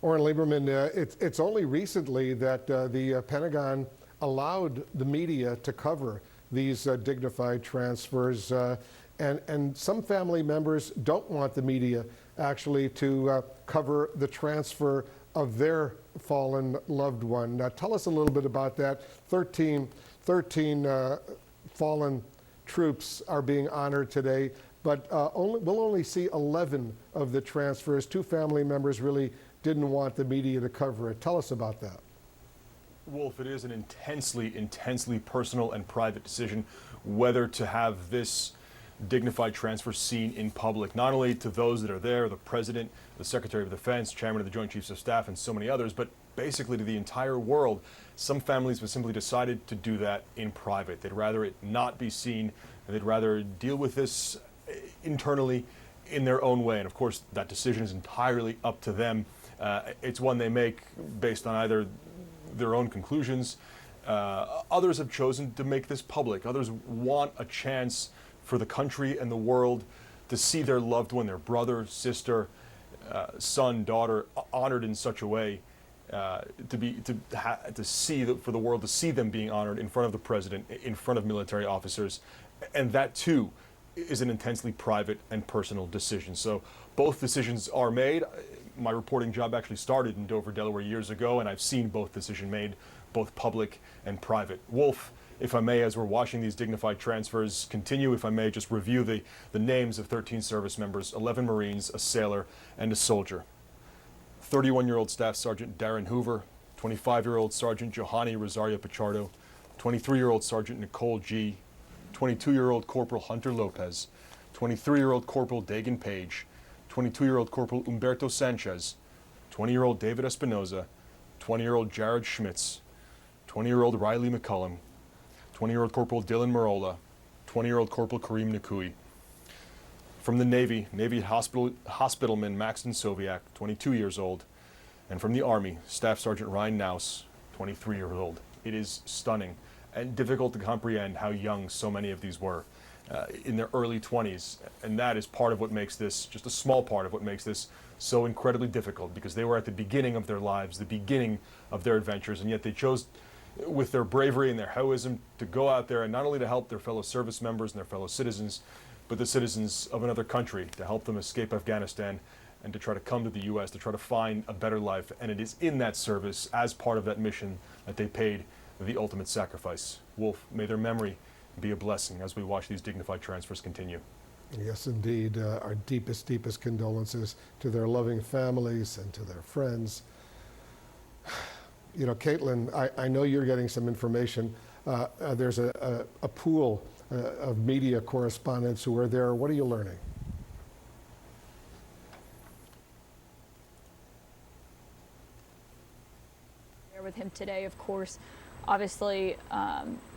Orrin Lieberman, it's only recently that the Pentagon allowed the media to cover these dignified transfers, and some family members don't want the media actually to cover the transfer of their fallen loved one. Now, tell us a little bit about that. 13 fallen troops are being honored today, but we'll only see 11 of the transfers. 2 family members really didn't want the media to cover it. Tell us about that. Wolf, it is an intensely personal and private decision whether to have this dignified transfer seen in public, not only to those that are there, the President, the Secretary of Defense, Chairman of the Joint Chiefs of Staff, and so many others, but basically to the entire world. Some families have simply decided to do that in private. They'd rather it not be seen, and they'd rather deal with this internally in their own way. And of course, that decision is entirely up to them. It's one they make based on either their own conclusions. Others have chosen to make this public. Others want a chance for the country and the world to see their loved one, their brother, sister, son, daughter, honored in such a way, for the world to see them being honored in front of the President, in front of military officers, and that too is an intensely private and personal decision. So both decisions are made. My reporting job actually started in Dover, Delaware years ago, and I've seen both decisions made, both public and private. Wolf, if I may, as we're watching these dignified transfers continue, if I may just review the names of 13 service members, 11 Marines, a sailor, and a soldier. 31-year-old Staff Sergeant Darren Hoover, 25-year-old Sergeant Johanny Rosario Pichardo, 23-year-old Sergeant Nicole G., 22-year-old Corporal Hunter Lopez, 23-year-old Corporal Dagan Page, 22-year-old Corporal Humberto Sanchez, 20-year-old David Espinoza, 20-year-old Jared Schmitz, 20-year-old Riley McCullum, 20-year-old Corporal Dylan Marola, 20-year-old Corporal Kareem Nakui. From the Navy Hospitalman Maxton Soviak, 22 years old. And from the Army, Staff Sergeant Ryan Naus, 23 years old. It is stunning and difficult to comprehend how young so many of these were, in their early 20s. And that is part of what makes this, just a small part of what makes this so incredibly difficult, because they were at the beginning of their lives, the beginning of their adventures, and yet they chose, with their bravery and their heroism, to go out there and not only to help their fellow service members and their fellow citizens, but the citizens of another country, to help them escape Afghanistan and to try to come to the U.S., to try to find a better life. And it is in that service, as part of that mission, that they paid the ultimate sacrifice. Wolf, may their memory be a blessing as we watch these dignified transfers continue. Yes, indeed. Our deepest condolences to their loving families and to their friends. You know, Caitlin, I know you're getting some information. There's a pool of media correspondents who are there. What are you learning? With him today, of course, obviously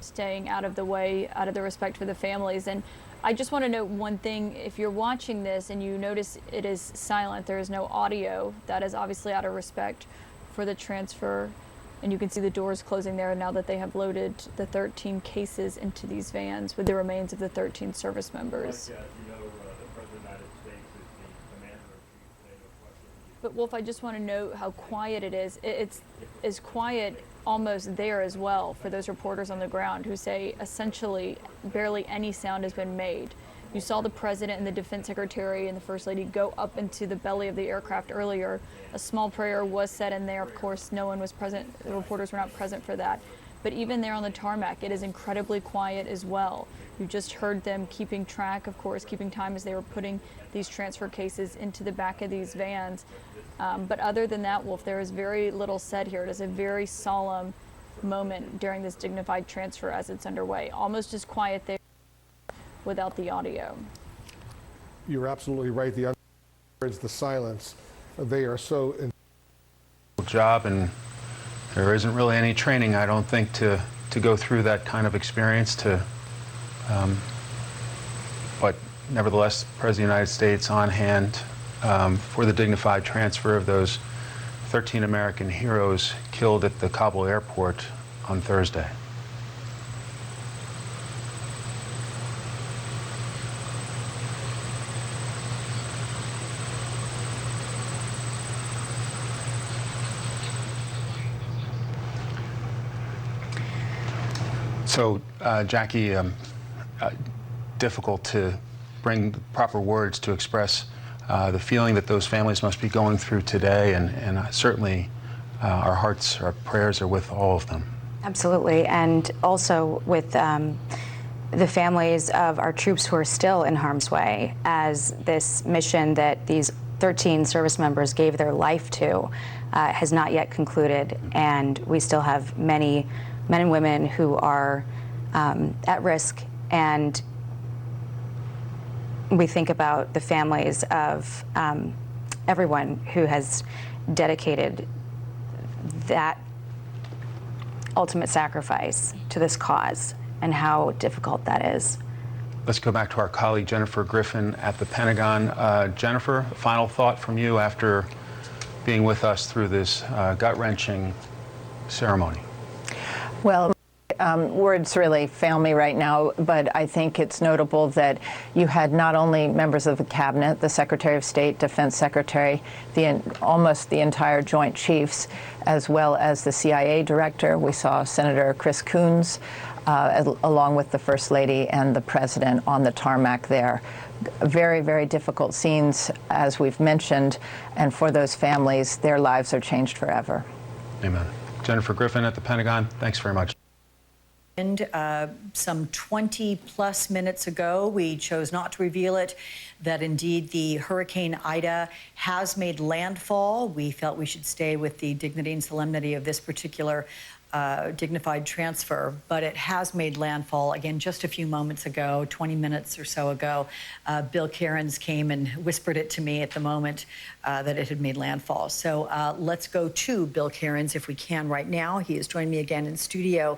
staying out of the way, out of the respect for the families. And I just want to note one thing. If you're watching this and you notice it is silent, there is no audio, that is obviously out of respect for the transfer. And you can see the doors closing there now that they have loaded the 13 cases into these vans with the remains of the 13 service members. Like, you know, the President of the United States is the commander-in-chief. But Wolf, I just want to note how quiet it is. It's as quiet almost there as well for those reporters on the ground who say essentially barely any sound has been made. You saw the President and the Defense Secretary and the First Lady go up into the belly of the aircraft earlier. A small prayer was said in there. Of course, no one was present. The reporters were not present for that. But even there on the tarmac, it is incredibly quiet as well. You just heard them keeping track, of course, keeping time as they were putting these transfer cases into the back of these vans. But other than that, Wolf, there is very little said here. It is a very solemn moment during this dignified transfer as it's underway. Almost as quiet there without the audio. You're absolutely right. The words, the silence, they are so job, and there isn't really any training, I don't think, to go through that kind of experience. But nevertheless, the President of the United States on hand for the dignified transfer of those 13 American heroes killed at the Kabul airport on Thursday. So, Jackie, difficult to bring the proper words to express the feeling that those families must be going through today, and certainly our hearts, our prayers are with all of them. Absolutely, and also with the families of our troops who are still in harm's way, as this mission that these 13 service members gave their life to has not yet concluded, and we still have many men and women who are at risk, and we think about the families of everyone who has dedicated that ultimate sacrifice to this cause and how difficult that is. Let's go back to our colleague Jennifer Griffin at the Pentagon. Jennifer, a final thought from you after being with us through this gut-wrenching ceremony. Well, words really fail me right now, but I think it's notable that you had not only members of the cabinet, the Secretary of State, Defense Secretary, almost the entire Joint Chiefs, as well as the CIA Director. We saw Senator Chris Coons, along with the First Lady and the President on the tarmac there. Very, very difficult scenes, as we've mentioned, and for those families, their lives are changed forever. Amen. Jennifer Griffin at the Pentagon, thanks very much. And some 20-plus minutes ago, we chose not to reveal it, that indeed the Hurricane Ida has made landfall. We felt we should stay with the dignity and solemnity of this particular dignified transfer, but it has made landfall. Again, just a few moments ago, 20 minutes or so ago, Bill Cairns came and whispered it to me at the moment that it had made landfall. So let's go to Bill Cairns if we can right now. He is joining me again in studio.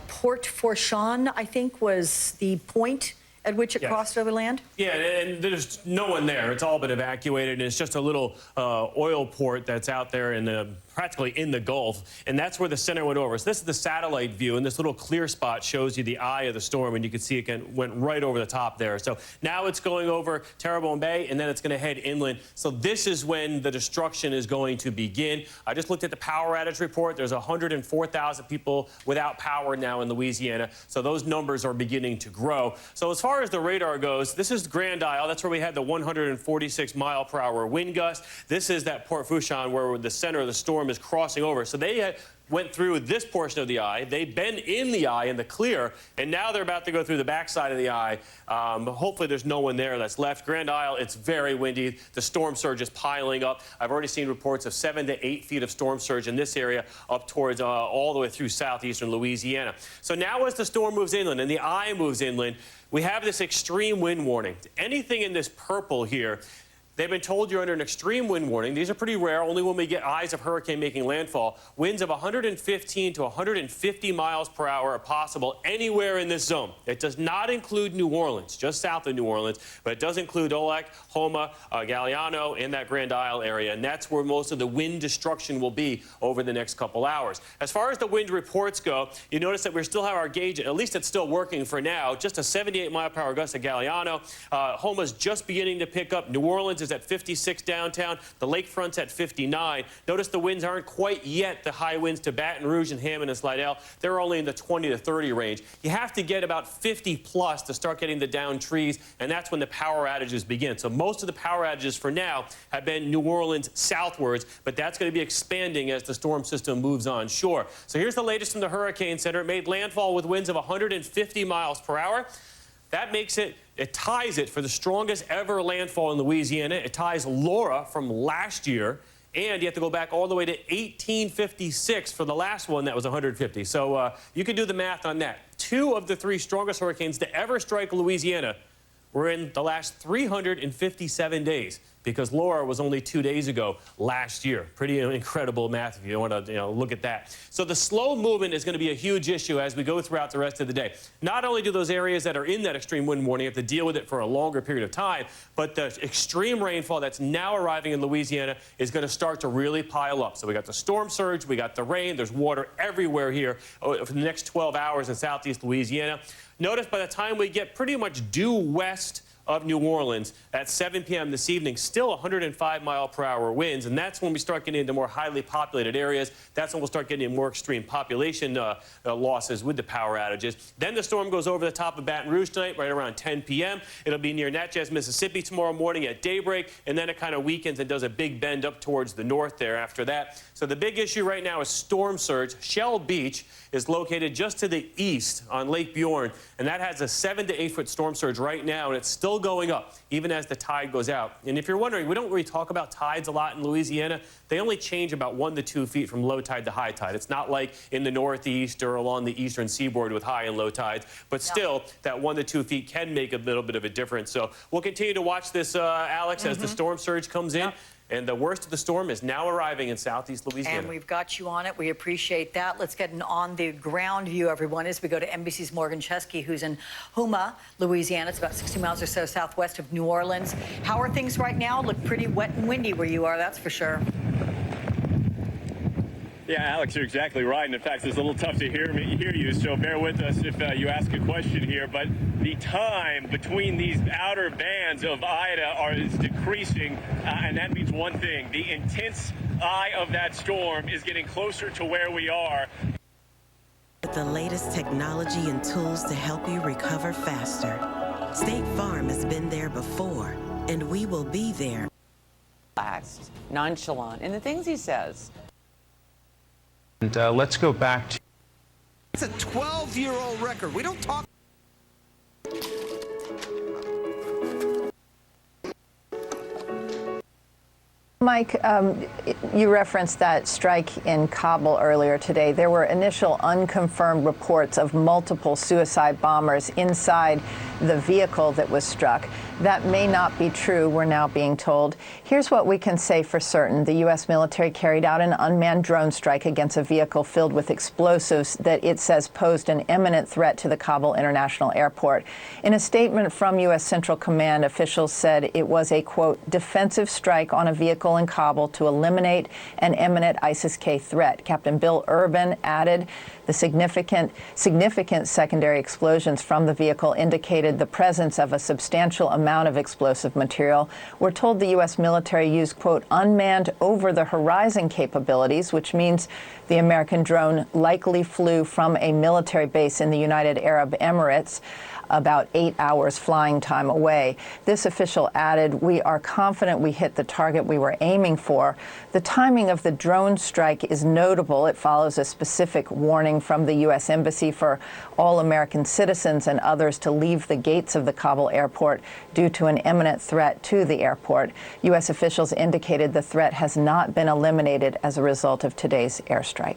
Port Fourchon, I think, was the point at which it crossed over land? Yeah, and there's no one there. It's all been evacuated, and it's just a little oil port that's out there in the practically in the Gulf, and that's where the center went over. So this is the satellite view, and this little clear spot shows you the eye of the storm, and you can see it went right over the top there. So now it's going over Terrebonne Bay, and then it's going to head inland. So this is when the destruction is going to begin. I just looked at the power outage report. There's 104,000 people without power now in Louisiana, so those numbers are beginning to grow. So as far as the radar goes, this is Grand Isle. That's where we had the 146-mile-per-hour wind gust. This is that Port Fourchon where the center of the storm is crossing over. So they went through this portion of the eye. They've been in the eye in the clear, and now they're about to go through the backside of the eye. Hopefully there's no one there that's left. Grand Isle, it's very windy. The storm surge is piling up. I've already seen reports of 7 to 8 feet of storm surge in this area up towards all the way through southeastern Louisiana. So now as the storm moves inland and the eye moves inland, we have this extreme wind warning. Anything in this purple here, they've been told you're under an extreme wind warning. These are pretty rare, only when we get eyes of hurricane making landfall. Winds of 115 to 150 miles per hour are possible anywhere in this zone. It does not include New Orleans, just south of New Orleans, but it does include Olek, Homa, Galliano, and that Grand Isle area, and that's where most of the wind destruction will be over the next couple hours. As far as the wind reports go, you notice that we still have our gauge, at least it's still working for now, just a 78-mile-per-hour gust at Galliano. Homa's just beginning to pick up. New Orleans is at 56 downtown. The lakefront's at 59. Notice the winds aren't quite yet the high winds to Baton Rouge and Hammond and Slidell. They're only in the 20 to 30 range. You have to get about 50 plus to start getting the downed trees, and that's when the power outages begin. So most of the power outages for now have been New Orleans southwards, but that's going to be expanding as the storm system moves on shore. So here's the latest from the Hurricane Center. It made landfall with winds of 150 miles per hour. That makes it ties it for the strongest ever landfall in Louisiana. It ties Laura from last year, and you have to go back all the way to 1856 for the last one that was 150. So you can do the math on that. 2 of the 3 strongest hurricanes to ever strike Louisiana were in the last 357 days, because Laura was only 2 days ago last year. Pretty incredible math if you want to look at that. So the slow movement is going to be a huge issue as we go throughout the rest of the day. Not only do those areas that are in that extreme wind warning have to deal with it for a longer period of time, but the extreme rainfall that's now arriving in Louisiana is going to start to really pile up. So we got the storm surge, we got the rain, there's water everywhere here for the next 12 hours in southeast Louisiana. Notice by the time we get pretty much due west of New Orleans at 7 p.m. this evening, still 105-mile-per-hour winds, and that's when we start getting into more highly populated areas. That's when we'll start getting more extreme population losses with the power outages. Then the storm goes over the top of Baton Rouge tonight, right around 10 p.m. It'll be near Natchez, Mississippi tomorrow morning at daybreak, and then it kind of weakens and does a big bend up towards the north there after that. So the big issue right now is storm surge. Shell Beach is located just to the east on Lake Bjorn, and that has a 7 to 8 foot storm surge right now, and it's still going up even as the tide goes out. And if you're wondering, we don't really talk about tides a lot in Louisiana. They only change about 1 to 2 feet from low tide to high tide. It's not like in the northeast or along the eastern seaboard with high and low tides, but still that 1 to 2 feet can make a little bit of a difference. So we'll continue to watch this, Alex, as the storm surge comes in. And the worst of the storm is now arriving in southeast Louisiana. And we've got you on it. We appreciate that. Let's get an on-the-ground view, everyone, as we go to NBC's Morgan Chesky, who's in Houma, Louisiana. It's about 60 miles or so southwest of New Orleans. How are things right now? Look pretty wet and windy where you are, that's for sure. Yeah, Alex, you're exactly right. And in fact, it's a little tough to hear you, so bear with us if you ask a question here. But the time between these outer bands of Ida is decreasing, and that means one thing. The intense eye of that storm is getting closer to where we are. With the latest technology and tools to help you recover faster. State Farm has been there before, and we will be there. Relaxed, nonchalant, and the things he says. And let's go back to... It's a 12-year-old record. We don't talk... Mike, you referenced that strike in Kabul earlier today. There were initial unconfirmed reports of multiple suicide bombers inside the vehicle that was struck. That may not be true, we're now being told. Here's what we can say for certain. The U.S. military carried out an unmanned drone strike against a vehicle filled with explosives that it says posed an imminent threat to the Kabul International Airport. In a statement from U.S. Central Command, officials said it was a, quote, defensive strike on a vehicle in Kabul to eliminate an imminent ISIS-K threat. Captain Bill Urban added the significant secondary explosions from the vehicle indicated the presence of a substantial amount of explosive material. We're told the U.S. military used, quote, unmanned over-the-horizon capabilities, which means the American drone likely flew from a military base in the United Arab Emirates, about 8 hours flying time away. This official added, we are confident we hit the target we were aiming for. The timing of the drone strike is notable. It follows a specific warning from the U.S. Embassy for all American citizens and others to leave the gates of the Kabul airport due to an imminent threat to the airport. U.S. officials indicated the threat has not been eliminated as a result of today's airstrike.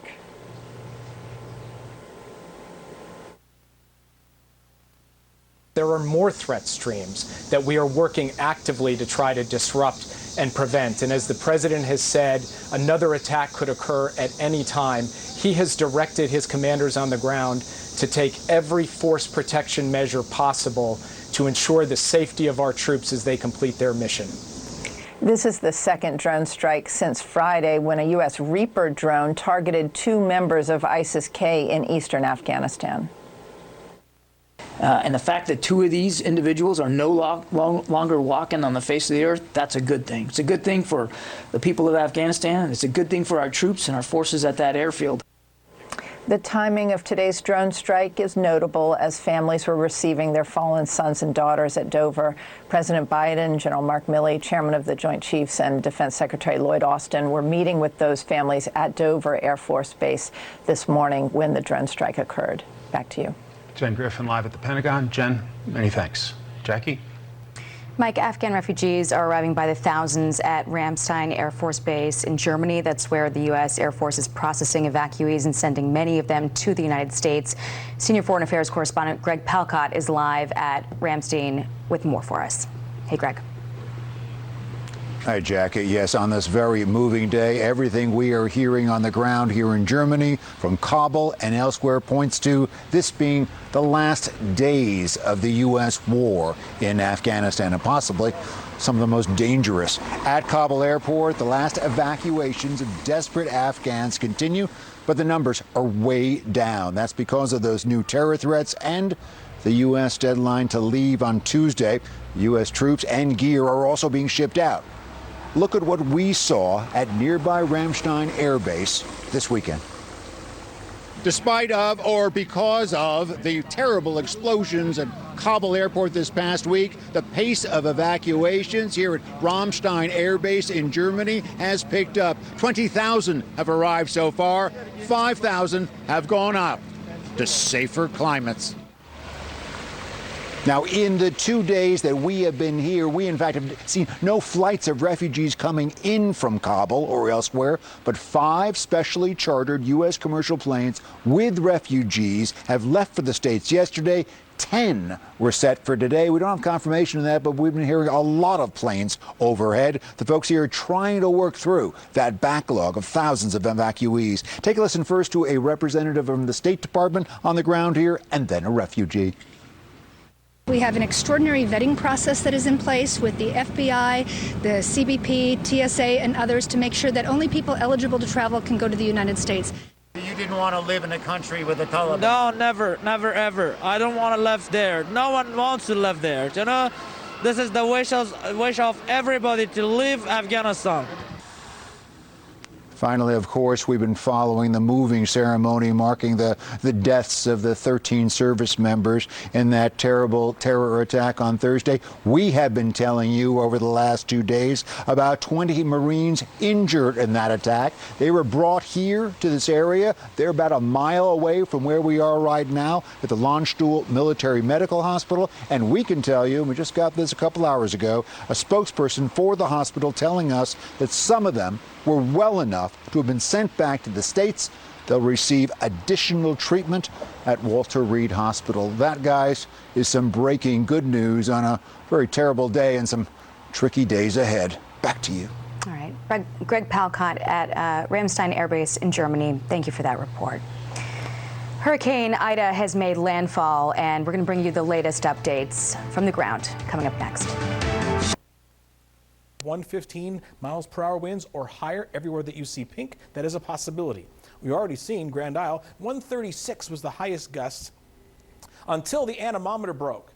There are more threat streams that we are working actively to try to disrupt and prevent. And as the president has said, another attack could occur at any time. He has directed his commanders on the ground to take every force protection measure possible to ensure the safety of our troops as they complete their mission. This is the second drone strike since Friday when a U.S. Reaper drone targeted 2 members of ISIS-K in eastern Afghanistan. And the fact that 2 of these individuals are no longer walking on the face of the earth, that's a good thing. It's a good thing for the people of Afghanistan. It's a good thing for our troops and our forces at that airfield. The timing of today's drone strike is notable as families were receiving their fallen sons and daughters at Dover. President Biden, General Mark Milley, Chairman of the Joint Chiefs, and Defense Secretary Lloyd Austin were meeting with those families at Dover Air Force Base this morning when the drone strike occurred. Back to you. Jen Griffin live at the Pentagon. Jen, many thanks. Jackie? Mike, Afghan refugees are arriving by the thousands at Ramstein Air Force Base in Germany. That's where the U.S. Air Force is processing evacuees and sending many of them to the United States. Senior Foreign Affairs correspondent Greg Palcott is live at Ramstein with more for us. Hey, Greg. Hi, Jackie. Yes, on this very moving day, everything we are hearing on the ground here in Germany, from Kabul and elsewhere, points to this being the last days of the U.S. war in Afghanistan, and possibly some of the most dangerous. At Kabul airport, the last evacuations of desperate Afghans continue, but the numbers are way down. That's because of those new terror threats and the U.S. deadline to leave on Tuesday. U.S. troops and gear are also being shipped out. Look at what we saw at nearby Ramstein Air Base this weekend. Despite of or because of the terrible explosions at Kabul Airport this past week, the pace of evacuations here at Ramstein Air Base in Germany has picked up. 20,000 have arrived so far. 5,000 have gone up to safer climates. Now, in the 2 days that we have been here, we in fact have seen no flights of refugees coming in from Kabul or elsewhere, but 5 specially chartered U.S. commercial planes with refugees have left for the States yesterday. 10 were set for today. We don't have confirmation of that, but we've been hearing a lot of planes overhead. The folks here are trying to work through that backlog of thousands of evacuees. Take a listen first to a representative from the State Department on the ground here, and then a refugee. We have an extraordinary vetting process that is in place with the FBI, the CBP, TSA, and others to make sure that only people eligible to travel can go to the United States. You didn't want to live in a country with the Taliban? No, never, never, ever. I don't want to live there. No one wants to live there. You know, this is the wish of everybody to leave Afghanistan. Finally, of course, we've been following the moving ceremony marking the deaths of the 13 service members in that terrible terror attack on Thursday. We have been telling you over the last 2 days about 20 Marines injured in that attack. They were brought here to this area. They're about a mile away from where we are right now at the Landstuhl Military Medical Hospital. And we can tell you, and we just got this a couple hours ago, a spokesperson for the hospital telling us that some of them were well enough to have been sent back to the States. They'll receive additional treatment at Walter Reed Hospital. That, guys, is some breaking good news on a very terrible day and some tricky days ahead. Back to you. All right. Greg Palcott at Ramstein Air Base in Germany. Thank you for that report. Hurricane Ida has made landfall, and we're going to bring you the latest updates from the ground coming up next. 115 miles per hour winds or higher everywhere that you see pink. That is a possibility. We've already seen Grand Isle. 136 was the highest gust until the anemometer broke.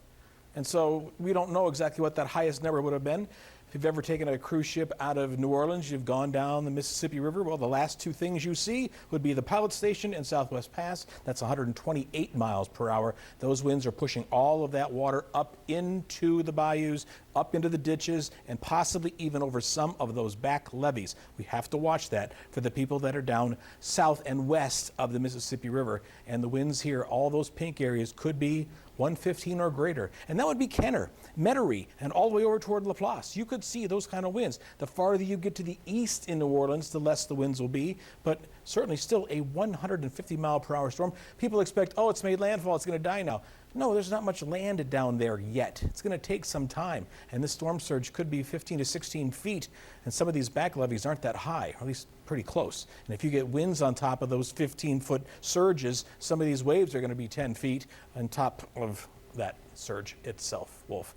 And so we don't know exactly what that highest number would have been. If you've ever taken a cruise ship out of New Orleans, you've gone down the Mississippi River, well, the last 2 things you see would be the Pilot Station and Southwest Pass. That's 128 miles per hour. Those winds are pushing all of that water up into the bayous, up into the ditches, and possibly even over some of those back levees. We have to watch that for the people that are down south and west of the Mississippi River. And the winds here, all those pink areas, could be 115 or greater. And that would be Kenner, Metairie, and all the way over toward Laplace. You could see those kind of winds. The farther you get to the east in New Orleans, the less the winds will be, but certainly still a 150 mile per hour storm. People expect, oh, it's made landfall, it's going to die now. No, there's not much land down there yet. It's going to take some time, and this storm surge could be 15 to 16 feet, and some of these back levees aren't that high, or at least pretty close. And if you get winds on top of those 15-foot surges, some of these waves are going to be 10 feet on top of that surge itself, Wolf.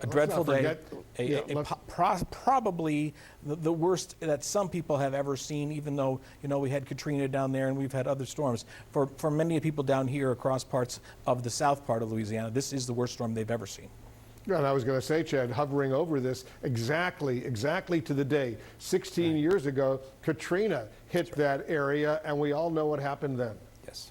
A dreadful day, probably the worst that some people have ever seen, even though, you know, we had Katrina down there and we've had other storms. For many people down here across parts of the south part of Louisiana, this is the worst storm they've ever seen. And I was going to say, Chad, hovering over this exactly to the day. 16 years ago, Katrina hit that area, and we all know what happened then. Yes.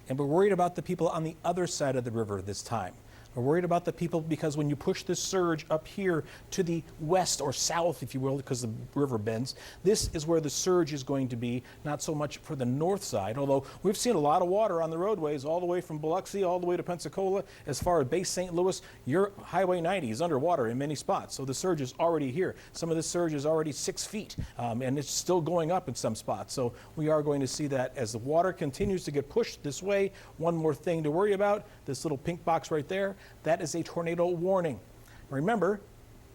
And we're worried about the people on the other side of the river this time. We're worried about the people because when you push this surge up here to the west or south, if you will, because the river bends, this is where the surge is going to be, not so much for the north side, although we've seen a lot of water on the roadways all the way from Biloxi all the way to Pensacola. As far as Bay St. Louis, your Highway 90 is underwater in many spots, so the surge is already here. Some of the surge is already 6 feet, and it's still going up in some spots. So we are going to see that as the water continues to get pushed this way. One more thing to worry about, this little pink box right there, that is a tornado warning. Remember,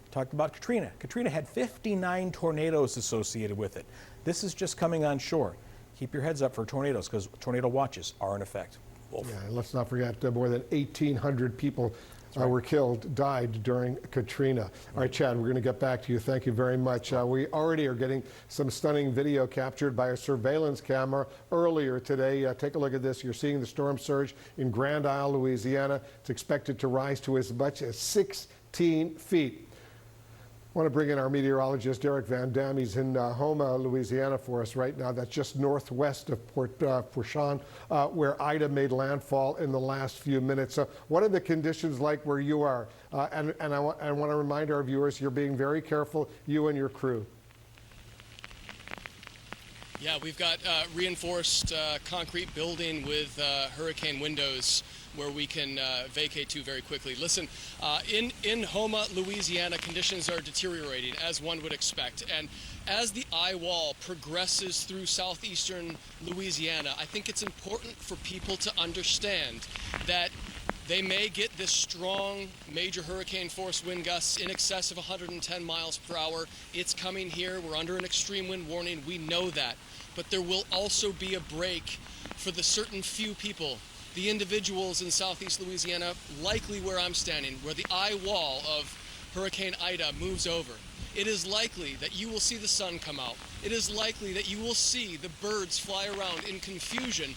talked about Katrina. Katrina had 59 tornadoes associated with it. This is just coming on shore. Keep your heads up for tornadoes because tornado watches are in effect. Wolf. Yeah, and let's not forget more than 1,800 people were killed, died during Katrina. All right, Chad, we're going to get back to you. Thank you very much. We already are getting some stunning video captured by a surveillance camera earlier today. Take a look at this. You're seeing the storm surge in Grand Isle, Louisiana. It's expected to rise to as much as 16 feet. I want to bring in our meteorologist, Derek Van Dam. He's in Houma, Louisiana for us right now. That's just northwest of Port Fourchon, where Ida made landfall in the last few minutes. So what are the conditions like where you are? And I want to remind our viewers, you're being very careful, you and your crew. Yeah, we've got reinforced concrete building with hurricane windows where we can vacate to very quickly. Listen, in Houma, Louisiana, conditions are deteriorating, as one would expect. And as the eye wall progresses through southeastern Louisiana, I think it's important for people to understand that they may get this strong major hurricane force wind gusts in excess of 110 miles per hour. It's coming here. We're under an extreme wind warning. We know that. But there will also be a break for the certain few people, the individuals in southeast Louisiana, likely where I'm standing, where the eye wall of Hurricane Ida moves over. It is likely that you will see the sun come out. It is likely that you will see the birds fly around in confusion.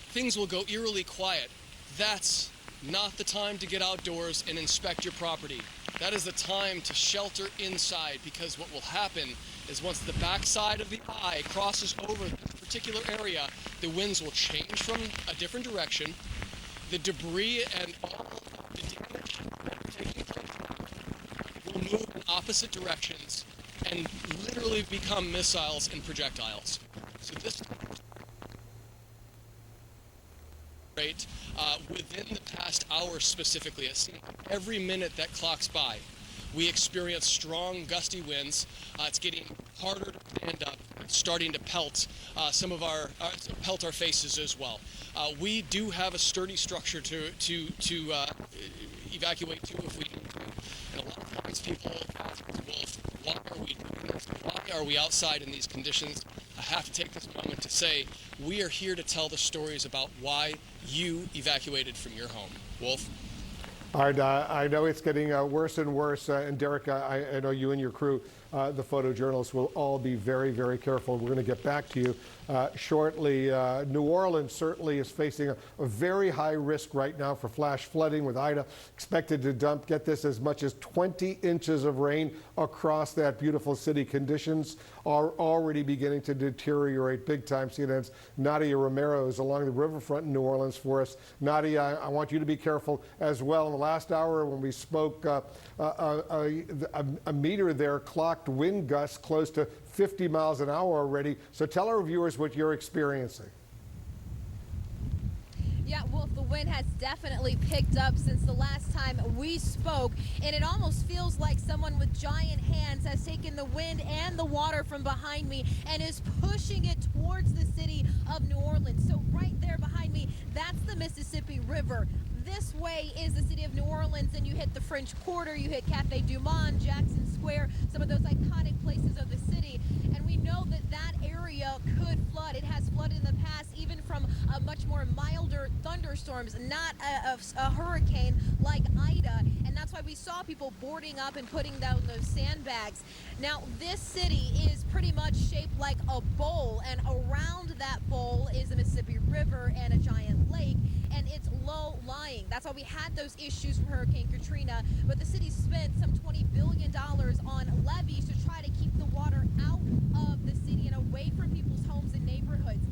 Things will go eerily quiet. That's not the time to get outdoors and inspect your property. That is the time to shelter inside, because what will happen is once the backside of the eye crosses over this particular area, the winds will change from a different direction. The debris and all of the damage taking place will move in opposite directions and literally become missiles and projectiles. So this rate within the past hour specifically, it seems like every minute that clocks by, we experience strong gusty winds. It's getting harder to stand up. It's starting to pelt pelt our faces as well. We do have a sturdy structure to evacuate to if we need to. And a lot of times people ask, well, why are we doing this? Why are we outside in these conditions? I have to take this moment to say we are here to tell the stories about why you evacuated from your home. Wolf? All right, I know it's getting worse and worse, and Derek, I know you and your crew, the photojournalists, will all be very, very careful. We're going to get back to you shortly. New Orleans certainly is facing a very high risk right now for flash flooding, with Ida expected to dump, get this, as much as 20 inches of rain across that beautiful city. Conditions are already beginning to deteriorate big time. CNN's Nadia Romero is along the riverfront in New Orleans for us. Nadia, I want you to be careful as well. In the last hour when we spoke, a meter there clocked wind gusts close to 50 miles an hour already. So tell our viewers what you're experiencing. Yeah, Wolf, the wind has definitely picked up since the last time we spoke, and it almost feels like someone with giant hands has taken the wind and the water from behind me and is pushing it towards the city of New Orleans. So right there behind me, that's the Mississippi River. This way is the city of New Orleans, and you hit the French Quarter, you hit Cafe Du Monde, Jackson Square, some of those iconic places of the city. And we know that that area could flood. It has flooded in the past, even from much more milder thunderstorms, not a hurricane like Ida. And that's why we saw people boarding up and putting down those sandbags. Now, this city is pretty much shaped like a bowl, and around that bowl is the Mississippi River and a giant lake, and it's low-lying. That's why we had those issues from Hurricane Katrina, but the city spent some $20 billion on levees to try to keep the water out of the city and away from people's homes and neighborhoods.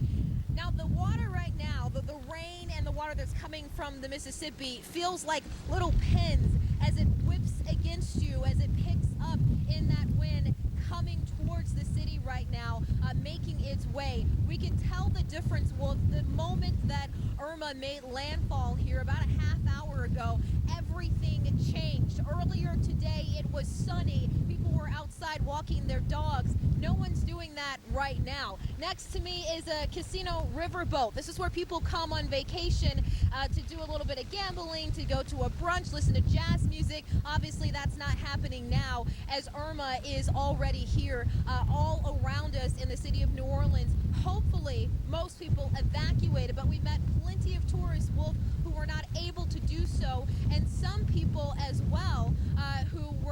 Now, the water right now, the rain and the water that's coming from the Mississippi feels like little pins as it whips against you, as it picks up in that wind coming towards the city right now, making its way. We can tell the difference. Well, the moment that Irma made landfall here about a half hour ago, everything changed. Earlier today, it was sunny. People were outside walking their dogs. No one's doing that right now. Next to me is a casino riverboat. This is where people come on vacation to do a little bit of gambling, to go to a brunch, listen to jazz music. Obviously, that's not happening now, as Irma is already here all around us in the city of New Orleans. Hopefully, most people evacuated, but we met plenty of tourists, Wolf, who were not able to do so, and some people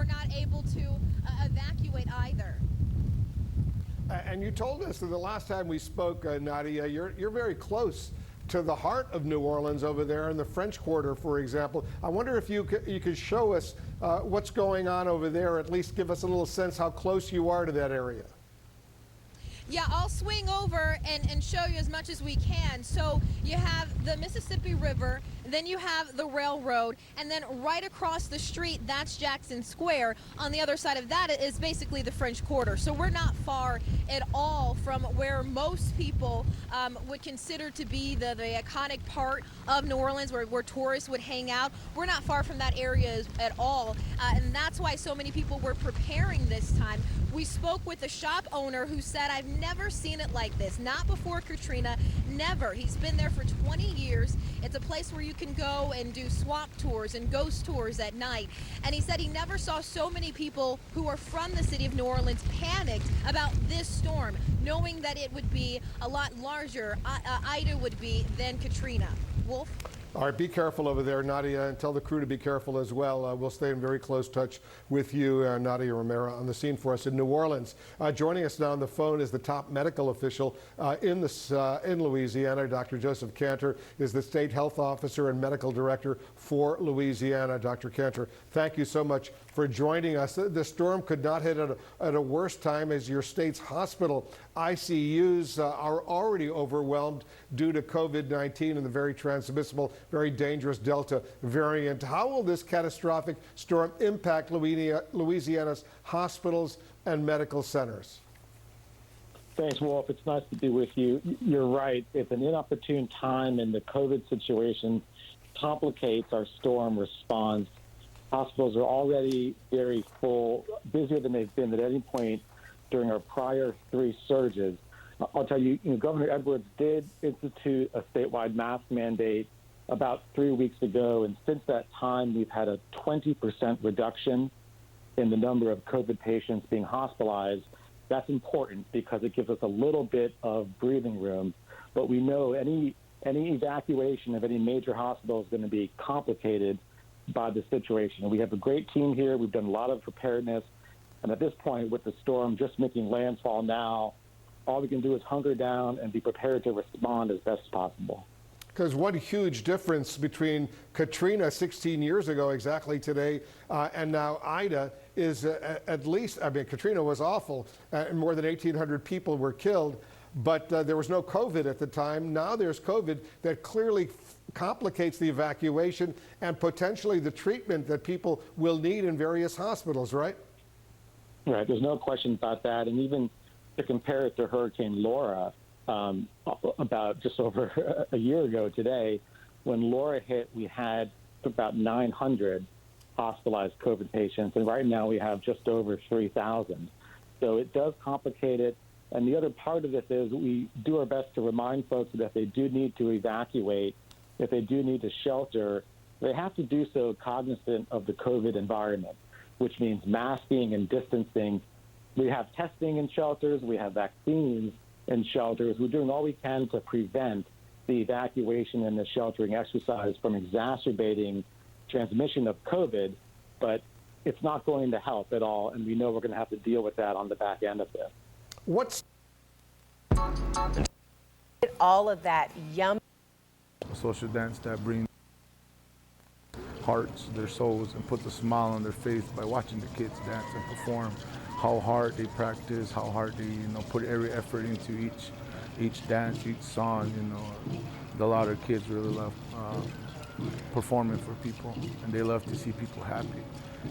not able to evacuate either. And you told us that the last time we spoke, Nadia, you're very close to the heart of New Orleans over there in the French Quarter, for example. I wonder if you could show us what's going on over there, at least give us a little sense how close you are to that area. Yeah, I'll swing over and show you as much as we can. So you have the Mississippi River, then you have the railroad, and then right across the street, that's Jackson Square. On the other side of that is basically the French Quarter. So we're not far at all from where most people would consider to be the iconic part of New Orleans, where tourists would hang out. We're not far from that area at all, and that's why so many people were preparing this time. We spoke with a shop owner who said, I've never seen it like this, not before Katrina, never. He's been there for 20 years. It's a place where you can go and do swamp tours and ghost tours at night. And he said he never saw so many people who are from the city of New Orleans panicked about this storm, knowing that it would be a lot larger, Ida would be, than Katrina. Wolf? All right, be careful over there, Nadia, and tell the crew to be careful as well. We'll stay in very close touch with you, Nadia Romero, on the scene for us in New Orleans. Joining us now on the phone is the top medical official in Louisiana. Dr. Joseph Cantor is the state health officer and medical director for Louisiana. Dr. Cantor, thank you so much for joining us. The storm could not hit at a worse time, as your state's hospital ICUs are already overwhelmed due to COVID-19 and the very transmissible, very dangerous Delta variant. How will this catastrophic storm impact Louisiana's hospitals and medical centers? Thanks, Wolf. It's nice to be with you. You're right. It's an inopportune time, and the COVID situation complicates our storm response. Hospitals are already very full, busier than they've been at any point during our prior 3 surges. I'll tell you, Governor Edwards did institute a statewide mask mandate about 3 weeks ago, and since that time, we've had a 20% reduction in the number of COVID patients being hospitalized. That's important because it gives us a little bit of breathing room, but we know any evacuation of any major hospital is going to be complicated by the situation. And we have a great team here. We've done a lot of preparedness. And at this point, with the storm just making landfall now, all we can do is hunker down and be prepared to respond as best as possible. Because one huge difference between Katrina 16 years ago, exactly today, and now Ida is at least, I mean, Katrina was awful, and more than 1,800 people were killed, but there was no COVID at the time. Now there's COVID that clearly complicates the evacuation and potentially the treatment that people will need in various hospitals, right? Right, there's no question about that. And even to compare it to Hurricane Laura, about just over a year ago today, when Laura hit, we had about 900 hospitalized COVID patients, and right now we have just over 3,000. So it does complicate it. And the other part of this is we do our best to remind folks that if they do need to evacuate, if they do need to shelter, they have to do so cognizant of the COVID environment, which means masking and distancing. We have testing in shelters. We have vaccines in shelters. We're doing all we can to prevent the evacuation and the sheltering exercise from exacerbating transmission of COVID, but it's not going to help at all, and we know we're going to have to deal with that on the back end of this. What's all of that yum? A social dance that brings hearts, their souls, and puts a smile on their face by watching the kids dance and perform. How hard they practice, how hard they put every effort into each dance, each song. A lot of kids really love performing for people, and they love to see people happy.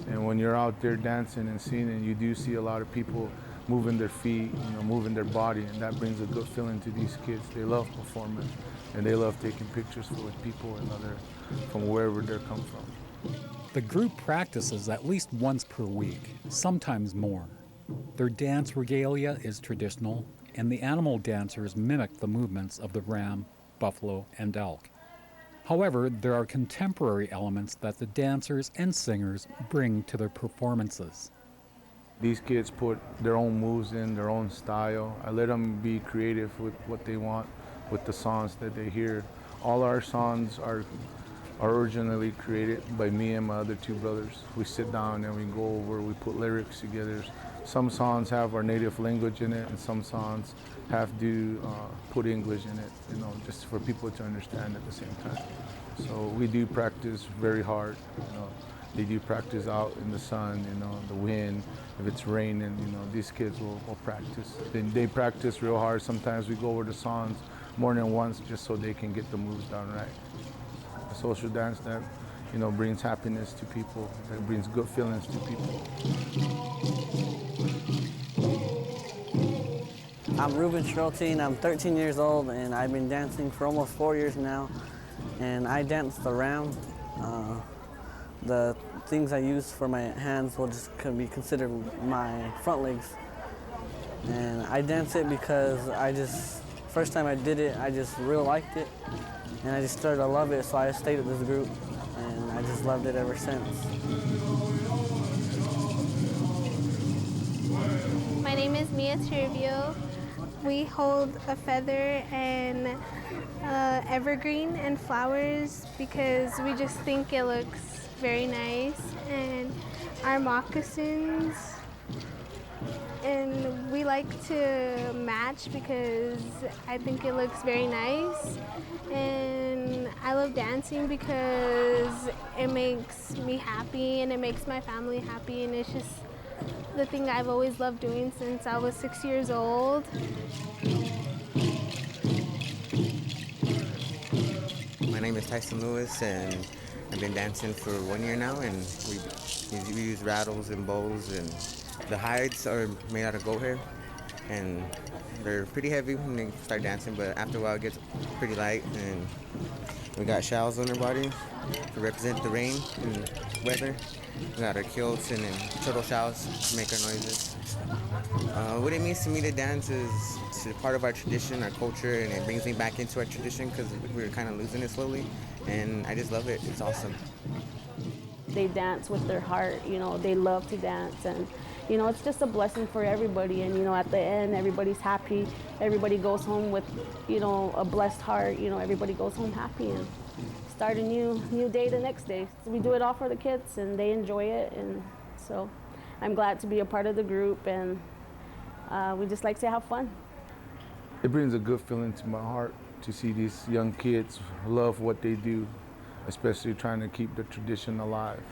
And when you're out there dancing and singing, you do see a lot of people moving their feet, moving their body, and that brings a good feeling to these kids. They love performing, and they love taking pictures with people and from wherever they come from. The group practices at least once per week, sometimes more. Their dance regalia is traditional, and the animal dancers mimic the movements of the ram, buffalo, and elk. However, there are contemporary elements that the dancers and singers bring to their performances. These kids put their own moves in, their own style. I let them be creative with what they want, with the songs that they hear. All our songs are are originally created by me and my other two brothers. We sit down and we go over, we put lyrics together. Some songs have our native language in it, and some songs have to put English in it, you know, just for people to understand at the same time. So we do practice very hard. You know, they do practice out in the sun, you know, the wind. If it's raining, you know, these kids will practice. They practice real hard. Sometimes we go over the songs more than once just so they can get the moves down right. A social dance that, you know, brings happiness to people, that brings good feelings to people. I'm Ruben Schroelting. I'm 13 years old, and I've been dancing for almost 4 years now. And I dance the ram. The things I use for my hands will just be considered my front legs. And I dance it because first time I did it, I just really liked it. And I just started to love it, so I stayed with this group. And I just loved it ever since. My name is Mia Turvio. We hold a feather and evergreen and flowers because we just think it looks very nice. And our moccasins, and we like to match because I think it looks very nice. And I love dancing because it makes me happy and it makes my family happy, and it's just the thing I've always loved doing since I was 6 years old. My name is Tyson Lewis, and I've been dancing for 1 year now, and we use rattles and bows, and the hides are made out of goat hair, and they're pretty heavy when they start dancing, but after a while it gets pretty light, and we got shawls on our body to represent the rain and weather. We got our kilts and then turtle shawls to make our noises. What it means to me to dance is it's a part of our tradition, our culture, and it brings me back into our tradition because we're kind of losing it slowly, and I just love it. It's awesome. They dance with their heart, you know, they love to dance, and you know, it's just a blessing for everybody, and you know, at the end, everybody's happy, everybody goes home with, you know, a blessed heart, you know, everybody goes home happy and start a new day the next day. So we do it all for the kids, and they enjoy it, and so I'm glad to be a part of the group, and we just like to have fun. It brings a good feeling to my heart to see these young kids love what they do, especially trying to keep the tradition alive.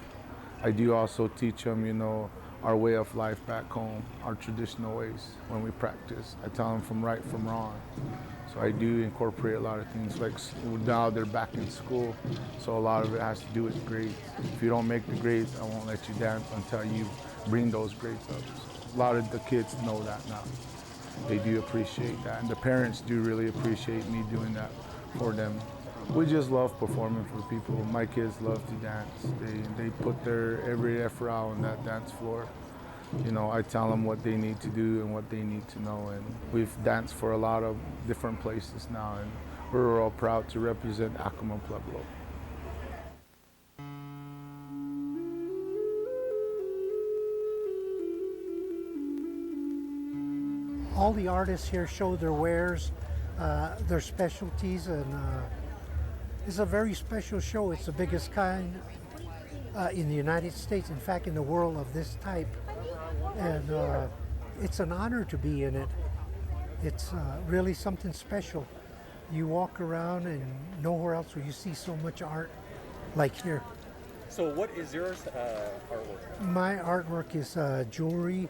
I do also teach them, you know, our way of life back home, our traditional ways when we practice. I tell them from right from wrong. So I do incorporate a lot of things, like now they're back in school, so a lot of it has to do with grades. If you don't make the grades, I won't let you dance until you bring those grades up. So a lot of the kids know that now. They do appreciate that, and the parents do really appreciate me doing that for them. We just love performing for people. My kids love to dance. They put their every effort out on that dance floor. You know, I tell them what they need to do and what they need to know, and we've danced for a lot of different places now, and we're all proud to represent Acoma Pueblo. All the artists here show their wares, their specialties, and it's a very special show. It's the biggest kind in the United States, in fact, in the world of this type. And it's an honor to be in it. It's really something special. You walk around and nowhere else will you see so much art like here. So what is your artwork? My artwork is jewelry.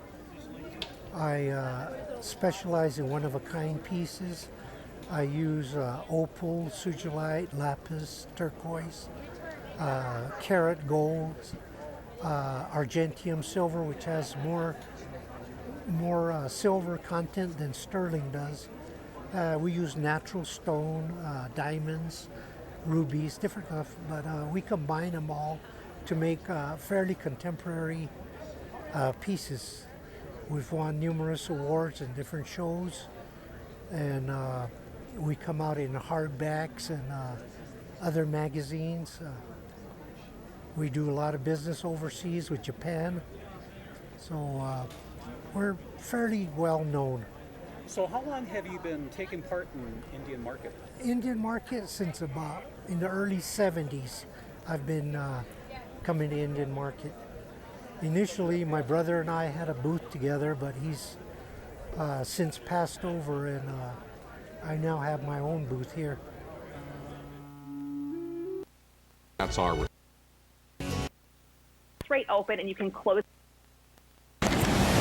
I specialize in one-of-a-kind pieces. I use opal, sugilite, lapis, turquoise, carat gold, argentium silver, which has more silver content than sterling does. We use natural stone, diamonds, rubies, different stuff, but we combine them all to make fairly contemporary pieces. We've won numerous awards in different shows, and we come out in hardbacks and other magazines. We do a lot of business overseas with Japan, so we're fairly well known. So how long have you been taking part in Indian market? Indian market since about in the early 70s. I've been coming to Indian Market. Initially, my brother and I had a booth together, but he's since passed over, and I now have my own booth here. That's our straight open, and you can close.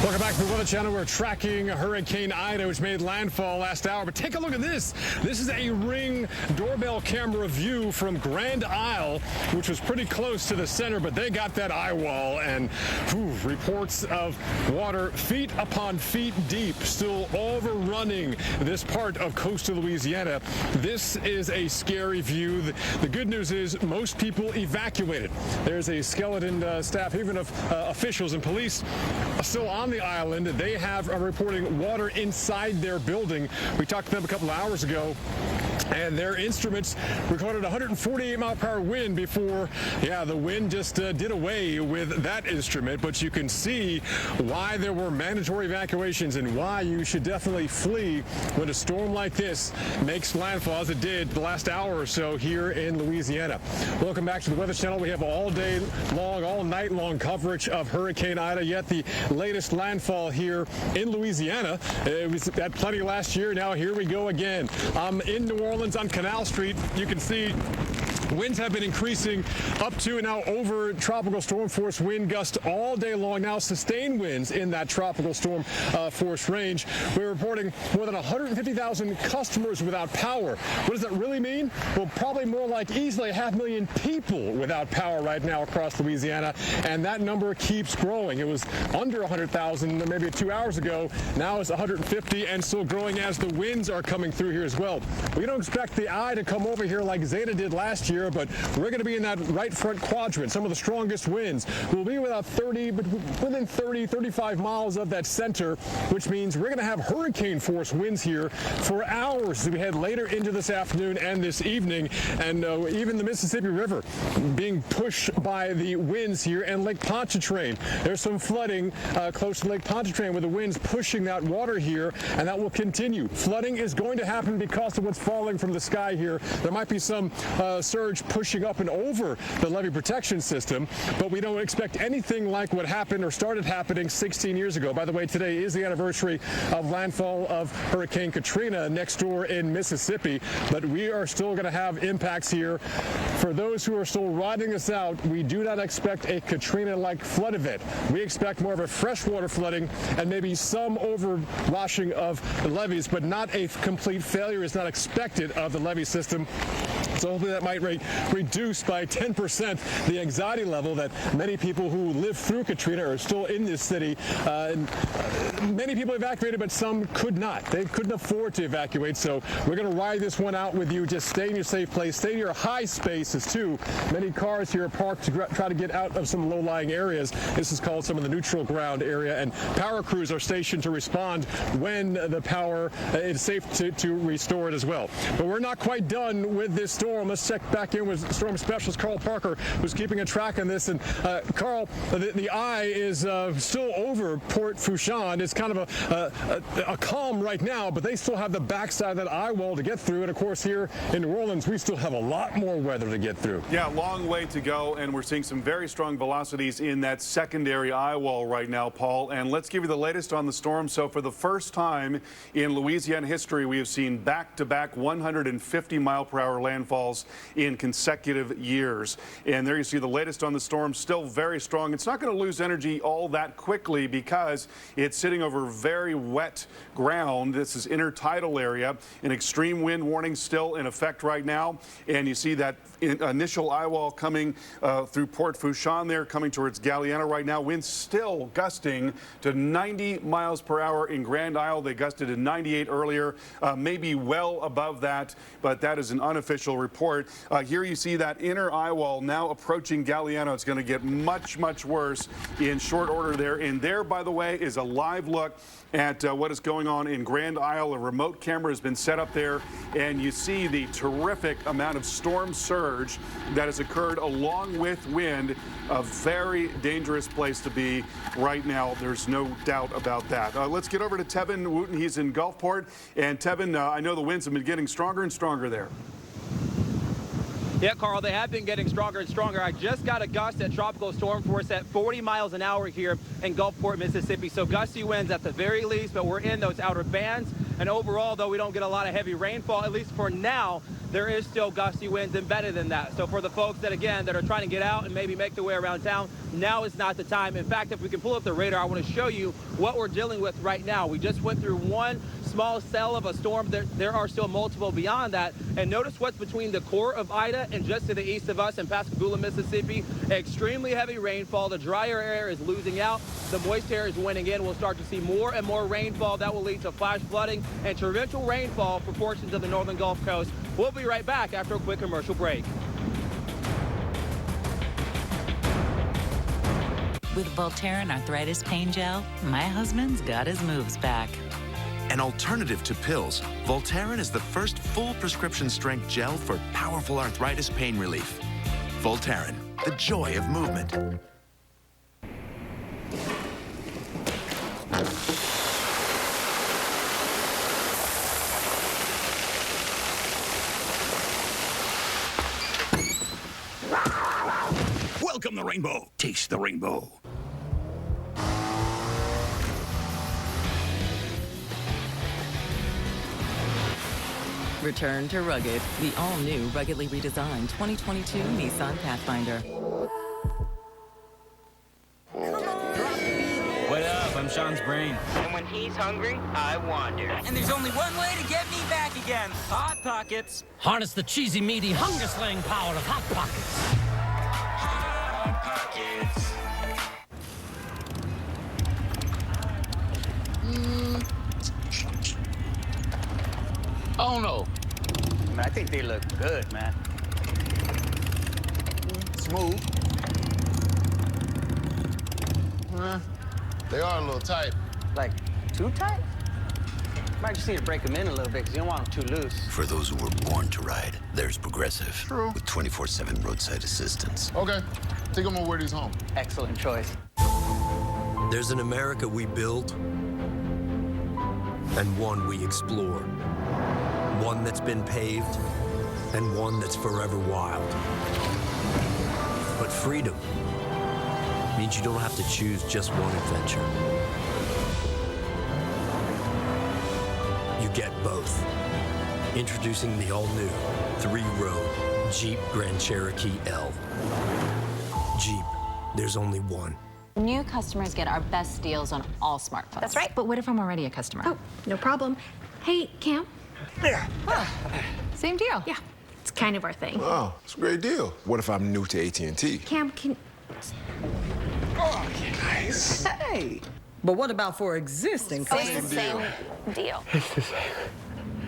Welcome back to the Weather Channel. We're tracking Hurricane Ida, which made landfall last hour. But take a look at this. This is a Ring doorbell camera view from Grand Isle, which was pretty close to the center, but they got that eye wall, and reports of water feet upon feet deep, still overrunning this part of coastal Louisiana. This is a scary view. The good news is most people evacuated. There's a skeleton staff, even of officials and police, still on the island. They have reporting water inside their building. We talked to them a couple of hours ago, and their instruments recorded 148-mile-per-hour wind before, the wind just did away with that instrument. But you can see why there were mandatory evacuations and why you should definitely flee when a storm like this makes landfall, as it did the last hour or so here in Louisiana. Welcome back to the Weather Channel. We have all day long, all night long coverage of Hurricane Ida, yet the latest landfall here in Louisiana. It was at plenty last year. Now here we go again. In New Orleans on Canal Street, you can see winds have been increasing up to and now over tropical storm force wind gusts all day long. Now sustained winds in that tropical storm force range. We're reporting more than 150,000 customers without power. What does that really mean? Well, probably more like easily 500,000 people without power right now across Louisiana, and that number keeps growing. It was under 100,000 maybe 2 hours ago. Now it's 150 and still growing as the winds are coming through here as well. We don't expect the eye to come over here like Zeta did last year, but we're going to be in that right front quadrant. Some of the strongest winds will be within 30, 35 miles of that center, which means we're going to have hurricane force winds here for hours as we head later into this afternoon and this evening. And even the Mississippi River being pushed by the winds here, and Lake Pontchartrain. There's some flooding close to Lake Pontchartrain with the winds pushing that water here, and that will continue. Flooding is going to happen because of what's falling from the sky here. There might be some surge pushing up and over the levee protection system, but we don't expect anything like what happened or started happening 16 years ago. By the way, today is the anniversary of landfall of Hurricane Katrina next door in Mississippi, but we are still going to have impacts here. For those who are still riding this out, we do not expect a Katrina-like flood event. We expect more of a freshwater flooding and maybe some overwashing of the levees, but not a complete failure is not expected of the levee system. So hopefully that might reduce by 10% the anxiety level that many people who lived through Katrina are still in this city. Many people evacuated, but some could not. They couldn't afford to evacuate. So we're going to ride this one out with you. Just stay in your safe place. Stay in your high spaces, too. Many cars here are parked to try to get out of some low-lying areas. This is called some of the neutral ground area, and power crews are stationed to respond when the power is safe to restore it as well. But we're not quite done with this storm. Let's check back in with Storm Specialist Carl Parker, who's keeping a track on this. And Carl, the eye is still over Port Fourchon. It's kind of a calm right now, but they still have the backside of that eye wall to get through. And of course, here in New Orleans, we still have a lot more weather to get through. Yeah, long way to go, and we're seeing some very strong velocities in that secondary eye wall right now, Paul. And let's give you the latest on the storm. So for the first time in Louisiana history, we have seen back-to-back 150-mile-per-hour landfalls in consecutive years. And there you see the latest on the storm, still very strong. It's not going to lose energy all that quickly because it's sitting over very wet ground. This is intertidal area. An extreme wind warning still in effect right now. And you see that initial eye wall coming through Port Fourchon there, coming towards Galliano right now. Winds still gusting to 90 miles per hour in Grand Isle. They gusted to 98 earlier, maybe well above that, but that is an unofficial report. Here you see that inner eye wall now approaching Galliano. It's going to get much, much worse in short order there. And there, by the way, is a live look at what is going on in Grand Isle. A remote camera has been set up there, and you see the terrific amount of storm surge that has occurred along with wind. A very dangerous place to be right now. There's no doubt about that. Let's get over to Tevin Wooten. He's in Gulfport. And Tevin, I know the winds have been getting stronger and stronger there. Yeah, Carl, they have been getting stronger and stronger. I just got a gust at tropical storm force at 40 miles an hour here in Gulfport, Mississippi. So gusty winds at the very least, but we're in those outer bands. And overall, though we don't get a lot of heavy rainfall, at least for now, there is still gusty winds embedded in that. So for the folks that, again, that are trying to get out and maybe make their way around town, now is not the time. In fact, if we can pull up the radar, I want to show you what we're dealing with right now. We just went through one small cell of a storm. There are still multiple beyond that. And notice what's between the core of Ida and just to the east of us in Pascagoula, Mississippi. Extremely heavy rainfall. The drier air is losing out. The moist air is winning in. We'll start to see more and more rainfall. That will lead to flash flooding and torrential rainfall for portions of the northern Gulf Coast. We'll be right back after a quick commercial break. With Voltaren Arthritis Pain Gel, my husband's got his moves back. An alternative to pills, Voltaren is the first full prescription strength gel for powerful arthritis pain relief. Voltaren, the joy of movement. Welcome the rainbow. Taste the rainbow. Return to rugged, the all-new ruggedly redesigned 2022 Nissan Pathfinder. What up? I'm Sean's brain. And when he's hungry, I wander. And there's only one way to get me back again. Hot Pockets. Harness the cheesy, meaty, hunger-slaying power of Hot Pockets. Hot Pockets. Oh no. I think they look good, man. Smooth. They are a little tight. Like, too tight? Might just need to break them in a little bit because you don't want them too loose. For those who were born to ride, there's Progressive. True. With 24/7 roadside assistance. Okay, think I'm gonna wear these home. Excellent choice. There's an America we build and one we explore. One that's been paved and one that's forever wild. But freedom means you don't have to choose just one adventure. You get both. Introducing the all-new 3-row Jeep Grand Cherokee L. Jeep, there's only one. New customers get our best deals on all smartphones. That's right. But what if I'm already a customer? Oh, no problem. Hey, Cam. Yeah. Same deal. Yeah, it's kind of our thing. Oh, it's a great deal. What if I'm new to AT&T? Cam, can... Oh, nice. Hey. But what about for existing customers? Same deal.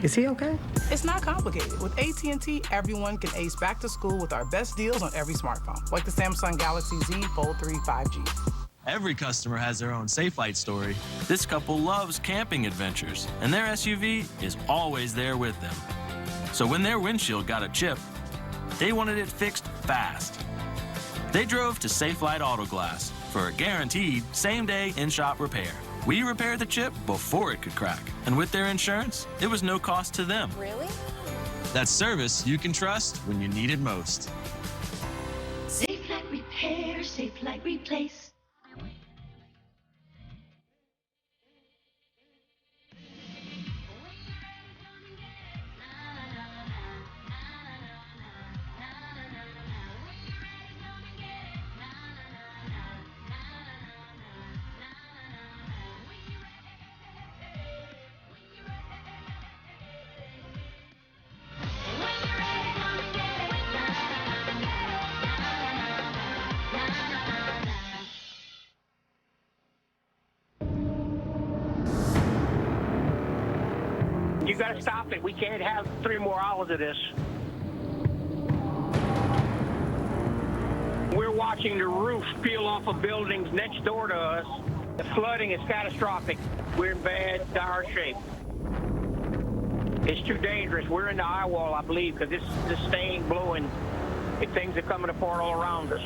Is he okay? It's not complicated. With AT&T, everyone can ace back to school with our best deals on every smartphone, like the Samsung Galaxy Z Fold 3 5G. Every customer has their own Safe Light story. This couple loves camping adventures, and their SUV is always there with them. So when their windshield got a chip, they wanted it fixed fast. They drove to Safe Light Auto Glass for a guaranteed same-day in-shop repair. We repaired the chip before it could crack, and with their insurance, it was no cost to them. Really? That's service you can trust when you need it most. Safe Light Repair, Safe Light Replace. You gotta stop it. We can't have 3 more hours of this. We're watching the roof peel off of buildings next door to us. The flooding is catastrophic. We're in bad, dire shape. It's too dangerous. We're in the eye wall, I believe, because this thing blowing. Things are coming apart all around us.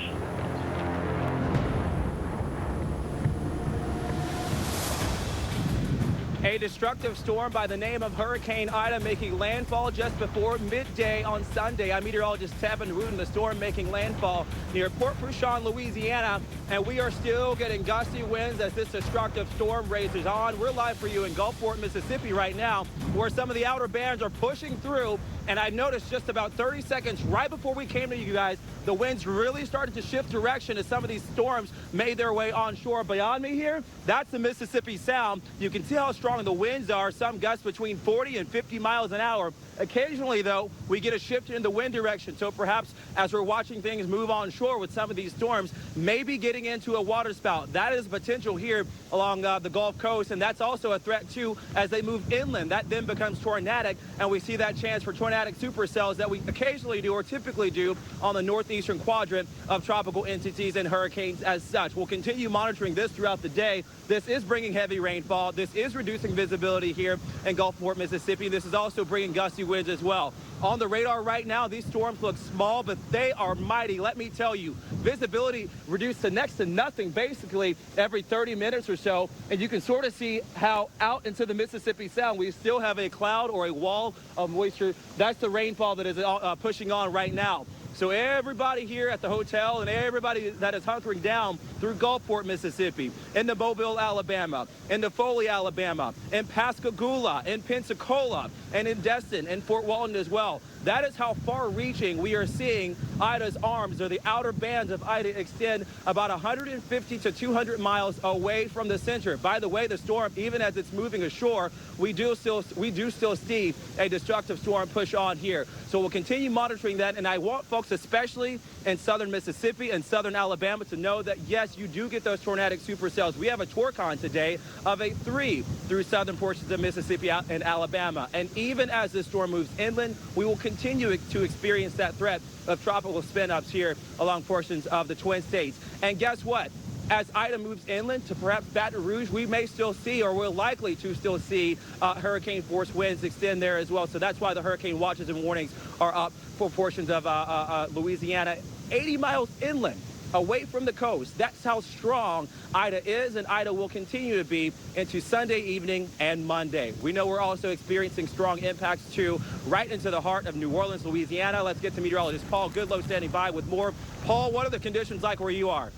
A destructive storm by the name of Hurricane Ida making landfall just before midday on Sunday. I'm meteorologist Tevin Wooten. The storm making landfall near Port Fourchon, Louisiana, and we are still getting gusty winds as this destructive storm races on. We're live for you in Gulfport, Mississippi right now, where some of the outer bands are pushing through, and I noticed just about 30 seconds right before we came to you guys, the winds really started to shift direction as some of these storms made their way onshore. Beyond me here, that's the Mississippi Sound. You can see how strong the winds are, some gusts between 40 and 50 miles an hour. Occasionally, though, we get a shift in the wind direction. So perhaps as we're watching things move onshore with some of these storms, maybe getting into a waterspout. That is potential here along the Gulf Coast, and that's also a threat, too, as they move inland. That then becomes tornadic, and we see that chance for tornadic supercells that we occasionally do or typically do on the northeastern quadrant of tropical entities and hurricanes as such. We'll continue monitoring this throughout the day. This is bringing heavy rainfall. This is reducing visibility here in Gulfport, Mississippi. This is also bringing gusty winds as well. On the radar right now, these storms look small, but they are mighty. Let me tell you, visibility reduced to next to nothing basically every 30 minutes or so, and you can sort of see how out into the Mississippi Sound we still have a cloud or a wall of moisture. That's the rainfall that is pushing on right now. So everybody here at the hotel and everybody that is hunkering down through Gulfport, Mississippi, into Mobile, Alabama, into Foley, Alabama, in Pascagoula, in Pensacola, and in Destin, and Fort Walton as well. That is how far-reaching we are seeing Ida's arms, or the outer bands of Ida, extend about 150 to 200 miles away from the center. By the way, the storm, even as it's moving ashore, we do still see a destructive storm push on here. So we'll continue monitoring that, and I want folks, especially in southern Mississippi and southern Alabama, to know that, yes, you do get those tornadic supercells. We have a torcon today of a 3 through southern portions of Mississippi and Alabama. And even as this storm moves inland, we will continue to experience that threat of tropical spin-ups here along portions of the Twin States. And guess what? As Ida moves inland to perhaps Baton Rouge, we may still see, or we're likely to still see, hurricane force winds extend there as well. So that's why the hurricane watches and warnings are up for portions of Louisiana, 80 miles inland, away from the coast. That's how strong Ida is, and Ida will continue to be into Sunday evening and Monday. We know we're also experiencing strong impacts, too, right into the heart of New Orleans, Louisiana. Let's get to meteorologist Paul Goodlow standing by with more. Paul, what are the conditions like where you are?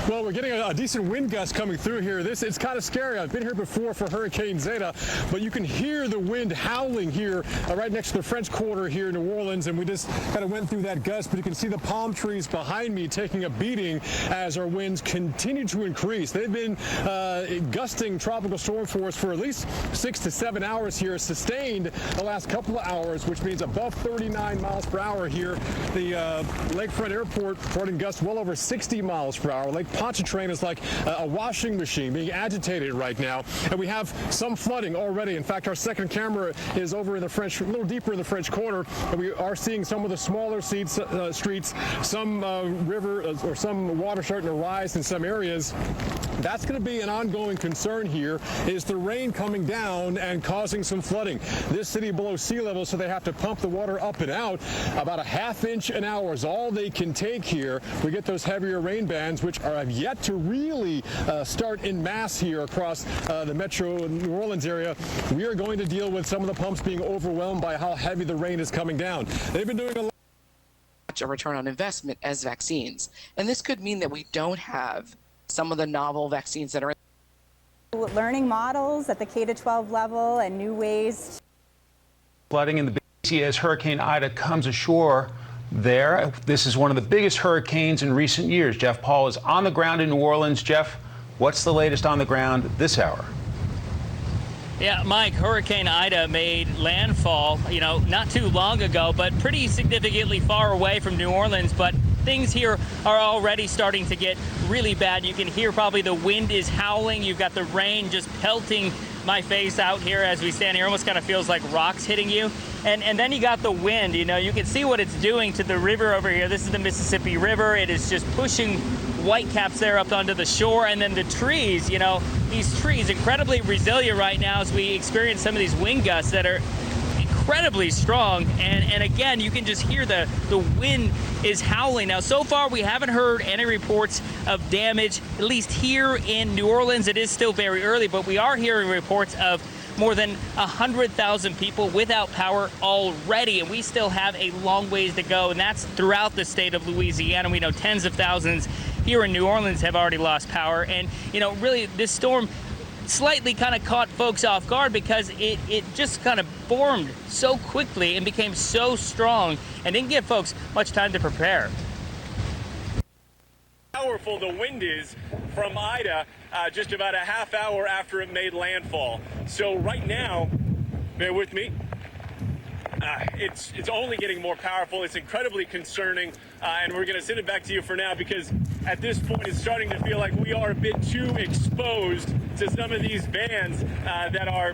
Well, we're getting a decent wind gust coming through here. It's kind of scary. I've been here before for Hurricane Zeta, but you can hear the wind howling here right next to the French Quarter here in New Orleans, and we just kind of went through that gust, but you can see the palm trees behind me taking a beating as our winds continue to increase. They've been gusting tropical storm force for at least 6 to 7 hours here, sustained the last couple of hours, which means above 39 miles per hour here. The Lakefront Airport reporting gusts well over 60 miles per hour. Lake Pontchartrain is like a washing machine being agitated right now, and we have some flooding already. In fact, our second camera is over in the French, a little deeper in the French Quarter, and we are seeing some of the smaller streets, some river or some water starting to rise in some areas. That's going to be an ongoing concern here, is the rain coming down and causing some flooding. This city below sea level, so they have to pump the water up and out. About a ½ inch an hour is all they can take here. We get those heavier rain bands, which have yet to really start in mass here across the metro New Orleans area. We are going to deal with some of the pumps being overwhelmed by how heavy the rain is coming down. They've been doing a return on investment as vaccines, and this could mean that we don't have some of the novel vaccines that are learning models at the K-12 level and new ways. Flooding in the Big Sea as Hurricane Ida comes ashore there. This is one of the biggest hurricanes in recent years. Jeff Paul is on the ground in New Orleans. Jeff, what's the latest on the ground this hour? Yeah, Mike, Hurricane Ida made landfall, not too long ago, but pretty significantly far away from New Orleans. But things here are already starting to get really bad. You can hear probably the wind is howling. You've got the rain just pelting my face out here as we stand here. Almost kind of feels like rocks hitting you. And then you got the wind. You can see what it's doing to the river over here. This is the Mississippi River. It is just pushing whitecaps there up onto the shore. And then the trees, these trees incredibly resilient right now as we experience some of these wind gusts that are incredibly strong. And again, you can just hear the wind is howling. Now, so far, we haven't heard any reports of damage, at least here in New Orleans. It is still very early, but we are hearing reports of more than 100,000 people without power already, and we still have a long ways to go, and that's throughout the state of Louisiana. We know tens of thousands here in New Orleans have already lost power, and really this storm slightly kind of caught folks off guard because it just kind of formed so quickly and became so strong and didn't give folks much time to prepare. Powerful the wind is from Ida just about a half hour after it made landfall. So right now, bear with me, it's only getting more powerful. It's incredibly concerning, and we're going to send it back to you for now because at this point it's starting to feel like we are a bit too exposed to some of these bands that are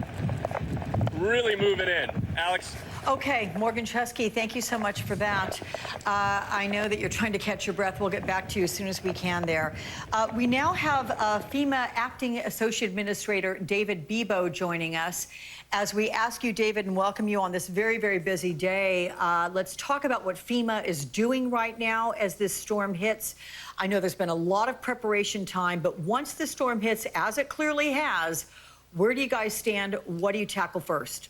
really moving in. Alex? Okay, Morgan Chesky, thank you so much for that. I know that you're trying to catch your breath. We'll get back to you as soon as we can there. We now have FEMA Acting Associate Administrator David Bebo joining us. As we ask you, David, and welcome you on this very, very busy day, let's talk about what FEMA is doing right now as this storm hits. I know there's been a lot of preparation time, but once the storm hits, as it clearly has, where do you guys stand? What do you tackle first?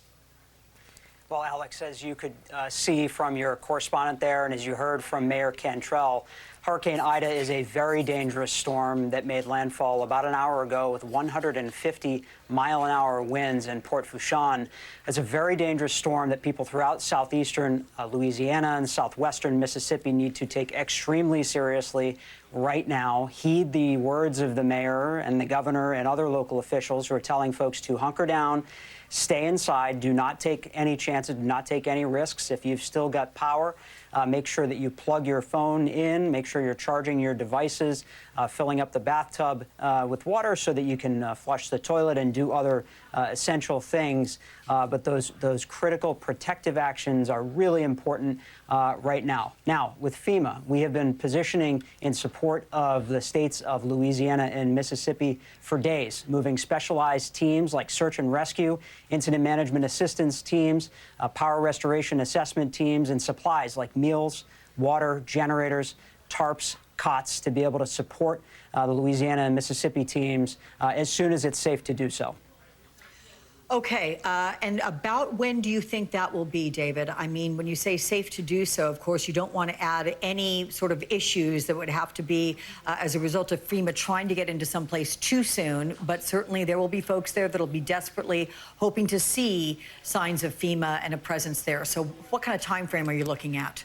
Well, Alex, as you could see from your correspondent there, and as you heard from Mayor Cantrell, Hurricane Ida is a very dangerous storm that made landfall about an hour ago with 150-mile-an-hour winds in Port Fourchon. It's a very dangerous storm that people throughout southeastern Louisiana and southwestern Mississippi need to take extremely seriously right now. Heed the words of the mayor and the governor and other local officials who are telling folks to hunker down, stay inside, do not take any chances, do not take any risks. If you've still got power, make sure that you plug your phone in, make sure you're charging your devices, filling up the bathtub with water so that you can flush the toilet and do other essential things. But those critical protective actions are really important right now. Now, with FEMA, we have been positioning in support of the states of Louisiana and Mississippi for days, moving specialized teams like search and rescue, incident management assistance teams, power restoration assessment teams, and supplies like meals, water, generators, tarps, cots to be able to support the Louisiana and Mississippi teams as soon as it's safe to do so. Okay, and about when do you think that will be, David? I mean, when you say safe to do so, of course, you don't want to add any sort of issues that would have to be as a result of FEMA trying to get into someplace too soon, but certainly there will be folks there that'll be desperately hoping to see signs of FEMA and a presence there. So what kind of time frame are you looking at?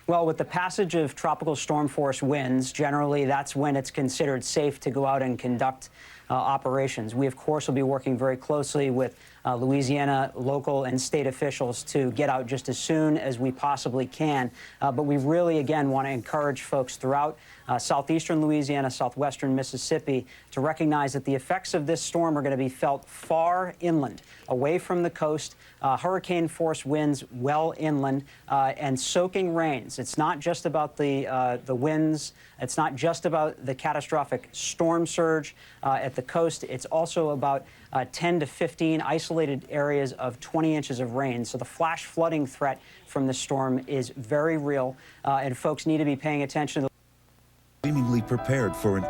Well, with the passage of tropical storm force winds, generally that's when it's considered safe to go out and conduct operations. We, of course, will be working very closely with Louisiana local and state officials to get out just as soon as we possibly can. But we really, again, want to encourage folks throughout southeastern Louisiana, southwestern Mississippi to recognize that the effects of this storm are going to be felt far inland, away from the coast, hurricane force winds well inland, and soaking rains. It's not just about the winds. It's not just about the catastrophic storm surge at the coast. It's also about 10 to 15 isolated areas of 20 inches of rain. So the flash flooding threat from the storm is very real, and folks need to be paying attention to seemingly prepared for an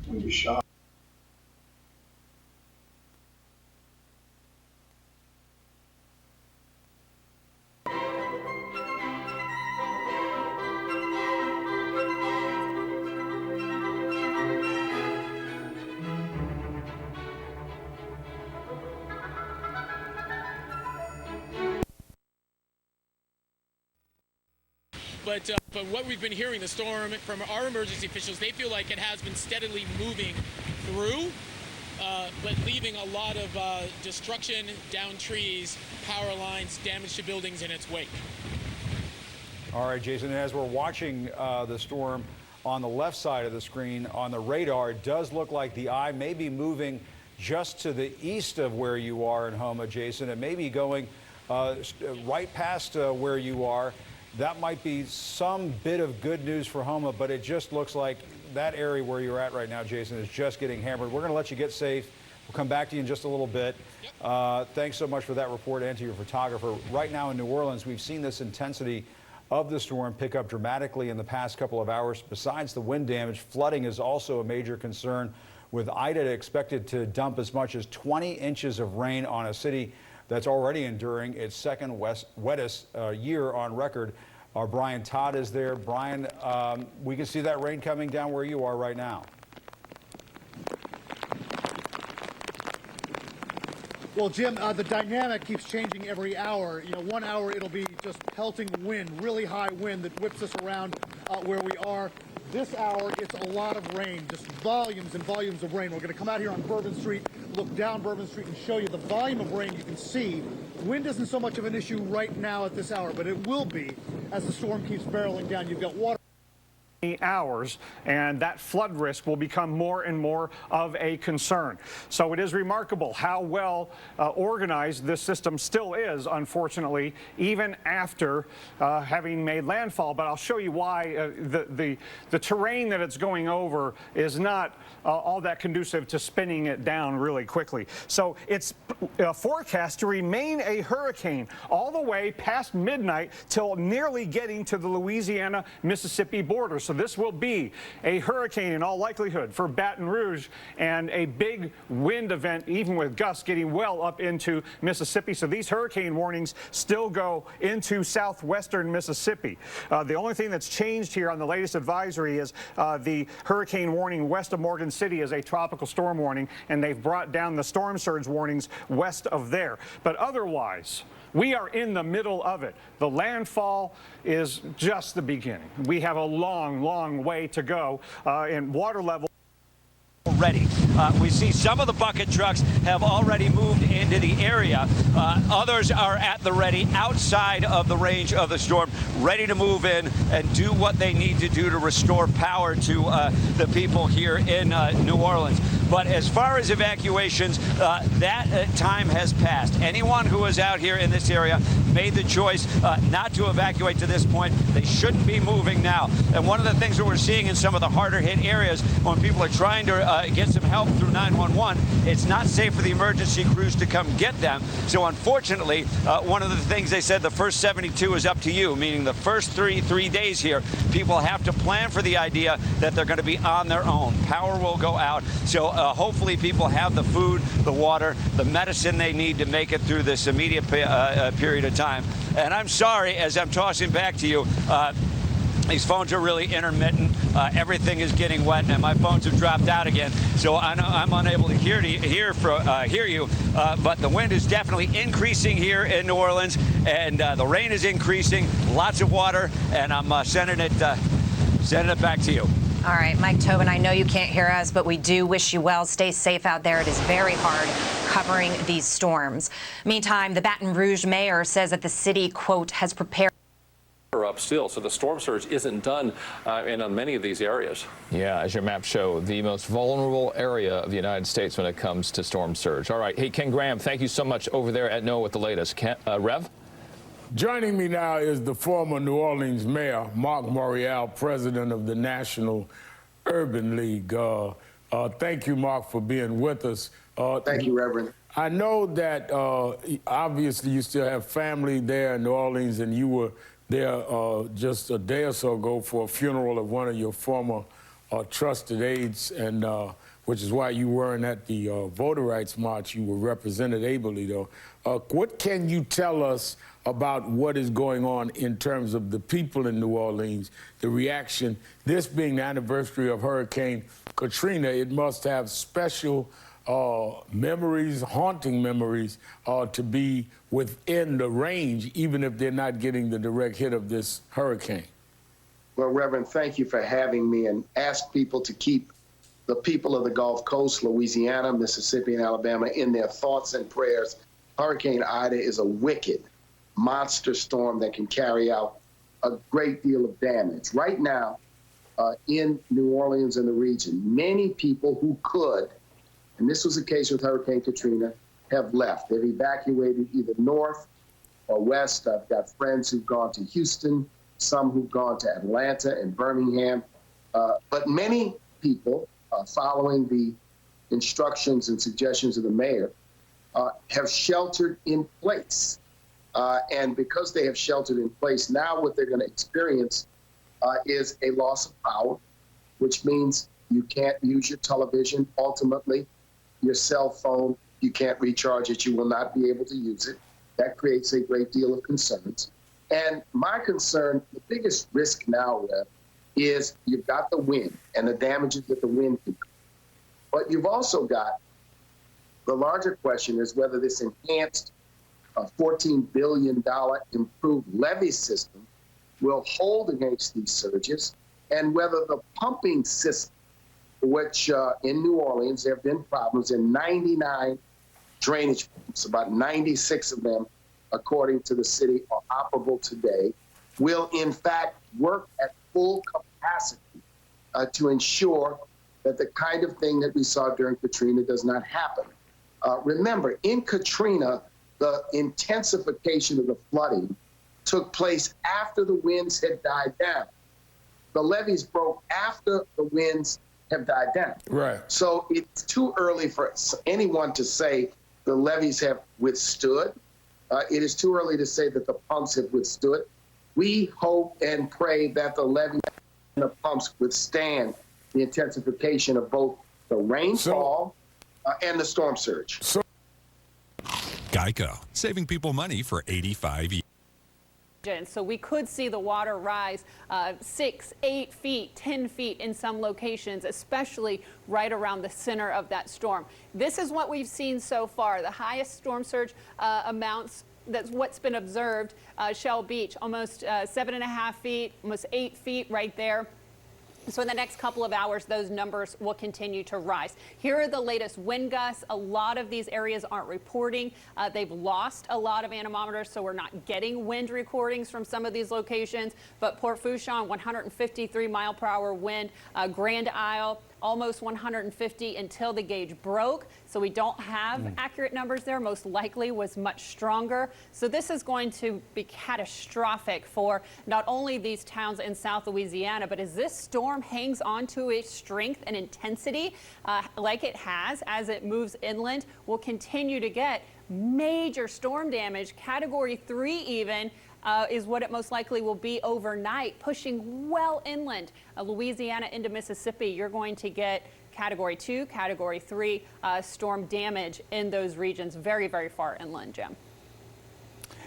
early shot. But what we've been hearing, the storm, from our emergency officials, they feel like it has been steadily moving through, but leaving a lot of destruction, down trees, power lines, damage to buildings in its wake. All right, Jason, as we're watching the storm on the left side of the screen on the radar, it does look like the eye may be moving just to the east of where you are in Houma, Jason. It may be going right past where you are. That might be some bit of good news for Houma, but it just looks like that area where you're at right now, Jason, is just getting hammered. We're going to let you get safe We'll come back to you in just a little bit. Thanks so much for that report and to your photographer. Right now in New Orleans, we've seen this intensity of the storm pick up dramatically in the past couple of hours. Besides the wind damage, flooding is also a major concern, with Ida expected to dump as much as 20 inches of rain on a city that's already enduring its second wettest year on record. Our Brian Todd is there. Brian, we can see that rain coming down where you are right now. Well, Jim, the dynamic keeps changing every hour. 1 hour it'll be just pelting wind, really high wind that whips us around where we are. This hour, it's a lot of rain, just volumes and volumes of rain. We're going to come out here on Bourbon Street, look down Bourbon Street and show you the volume of rain you can see. Wind isn't so much of an issue right now at this hour, but it will be as the storm keeps barreling down. You've got water hours, and that flood risk will become more and more of a concern. So it is remarkable how well organized this system still is, unfortunately, even after having made landfall. But I'll show you why the terrain that it's going over is not all that conducive to spinning it down really quickly. So it's forecast to remain a hurricane all the way past midnight till nearly getting to the Louisiana-Mississippi border. So this will be a hurricane in all likelihood for Baton Rouge, and a big wind event, even with gusts getting well up into Mississippi. So these hurricane warnings still go into southwestern Mississippi. The only thing that's changed here on the latest advisory is the hurricane warning west of Morgan City is a tropical storm warning, and they've brought down the storm surge warnings west of there. But otherwise, we are in the middle of it. The landfall is just the beginning. We have a long, long way to go in water level. Ready. We see some of the bucket trucks have already moved into the area. Others are at the ready outside of the range of the storm, ready to move in and do what they need to do to restore power to the people here in New Orleans. But as far as evacuations, that time has passed. Anyone who is out here in this area made the choice not to evacuate to this point. They shouldn't be moving now. And one of the things that we're seeing in some of the harder hit areas, when people are trying to get some help through 911, it's not safe for the emergency crews to come get them. So unfortunately, one of the things they said, the first 72 is up to you, meaning the first three days here, people have to plan for the idea that they're going to be on their own. Power will go out. So hopefully people have the food, the water, the medicine they need to make it through this immediate period of time. And I'm sorry, as I'm tossing back to you, these phones are really intermittent. Everything is getting wet, and my phones have dropped out again. So I'm unable to hear you. But the wind is definitely increasing here in New Orleans, and the rain is increasing. Lots of water, and I'm sending it back to you. All right, Mike Tobin, I know you can't hear us, but we do wish you well. Stay safe out there. It is very hard covering these storms. Meantime, the Baton Rouge mayor says that the city, quote, has prepared up still, so the storm surge isn't done in many of these areas. Yeah, as your maps show, the most vulnerable area of the United States when it comes to storm surge. All right, hey, Ken Graham, thank you so much over there at NOAA with the latest. Rev? Joining me now is the former New Orleans mayor, Mark Morial, president of the National Urban League. Thank you, Mark, for being with us. Thank you, Reverend. I know that obviously you still have family there in New Orleans, and you were there just a day or so ago for a funeral of one of your former trusted aides, and which is why you weren't at the voter rights march. You were represented ably, though. What can you tell us about what is going on in terms of the people in New Orleans, the reaction? This being the anniversary of Hurricane Katrina, it must have special memories, haunting memories, to be within the range, even if they're not getting the direct hit of this hurricane. Well, Reverend, thank you for having me, and ask people to keep the people of the Gulf Coast, Louisiana, Mississippi, and Alabama in their thoughts and prayers. Hurricane Ida is a wicked monster storm that can carry out a great deal of damage. Right now, in New Orleans and the region, many people who could, and this was the case with Hurricane Katrina, have left. They've evacuated either north or west. I've got friends who've gone to Houston, some who've gone to Atlanta and Birmingham. But many people, following the instructions and suggestions of the mayor, have sheltered in place. And because they have sheltered in place, now what they're going to experience is a loss of power, which means you can't use your television. Ultimately, your cell phone, you can't recharge it. You will not be able to use it. That creates a great deal of concerns. And my concern, the biggest risk now, is you've got the wind and the damages that the wind can do. But you've also got the larger question is whether this enhanced $14 billion improved levee system will hold against these surges, and whether the pumping system, which in New Orleans there have been problems in 99 drainage pumps, about 96 of them, according to the city, are operable today, will in fact work at full capacity to ensure that the kind of thing that we saw during Katrina does not happen. Remember, in Katrina, the intensification of the flooding took place after the winds had died down. The levees broke after the winds have died down. Right. So it's too early for anyone to say the levees have withstood. It is too early to say that the pumps have withstood. We hope and pray that the levees and the pumps withstand the intensification of both the rainfall and the storm surge. Geico, saving people money for 85 years. So we could see the water rise 6, 8 feet, 10 feet in some locations, especially right around the center of that storm. This is what we've seen so far. The highest storm surge amounts, that's what's been observed, Shell Beach, almost 7.5 feet, almost 8 feet right there. So in the next couple of hours, those numbers will continue to rise. Here are the latest wind gusts. A lot of these areas aren't reporting. They've lost a lot of anemometers, so we're not getting wind recordings from some of these locations. But Port Fourchon, 153 mile per hour wind. Grand Isle, almost 150 until the gauge broke. So we don't have accurate numbers there. Most likely was much stronger. So this is going to be catastrophic for not only these towns in South Louisiana, but as this storm hangs on to its strength and intensity like it has as it moves inland, we'll continue to get major storm damage, Category 3 even, is what it most likely will be overnight, pushing well inland. Louisiana into Mississippi, you're going to get Category 2, Category 3 storm damage in those regions very, very far inland, Jim.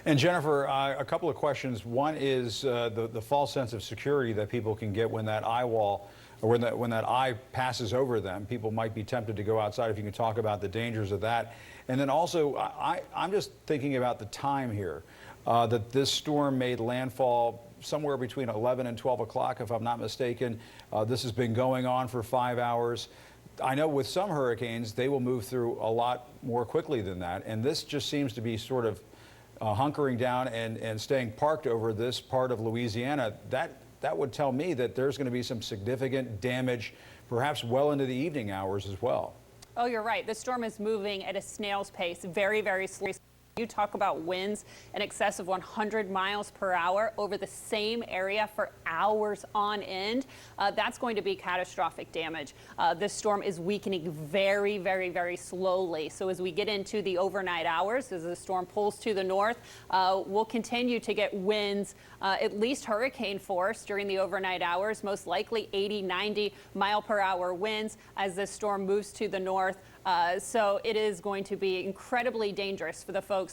And Jennifer, a couple of questions. One is the false sense of security that people can get when that eye wall, or when that eye passes over them. People might be tempted to go outside. If you can talk about the dangers of that. And then also, I'm just thinking about the time here. That this storm made landfall somewhere between 11 and 12 o'clock, if I'm not mistaken. This has been going on for 5 hours. I know with some hurricanes, they will move through a lot more quickly than that. And this just seems to be sort of hunkering down and staying parked over this part of Louisiana. That would tell me that there's going to be some significant damage, perhaps well into the evening hours as well. Oh, you're right. The storm is moving at a snail's pace, very, very slowly. You talk about winds in excess of 100 miles per hour over the same area for hours on end. That's going to be catastrophic damage. This storm is weakening very, very, very slowly. So as we get into the overnight hours, as the storm pulls to the north, we'll continue to get winds at least hurricane force during the overnight hours, most likely 80, 90 mile per hour winds as this storm moves to the north. So it is going to be incredibly dangerous for the folks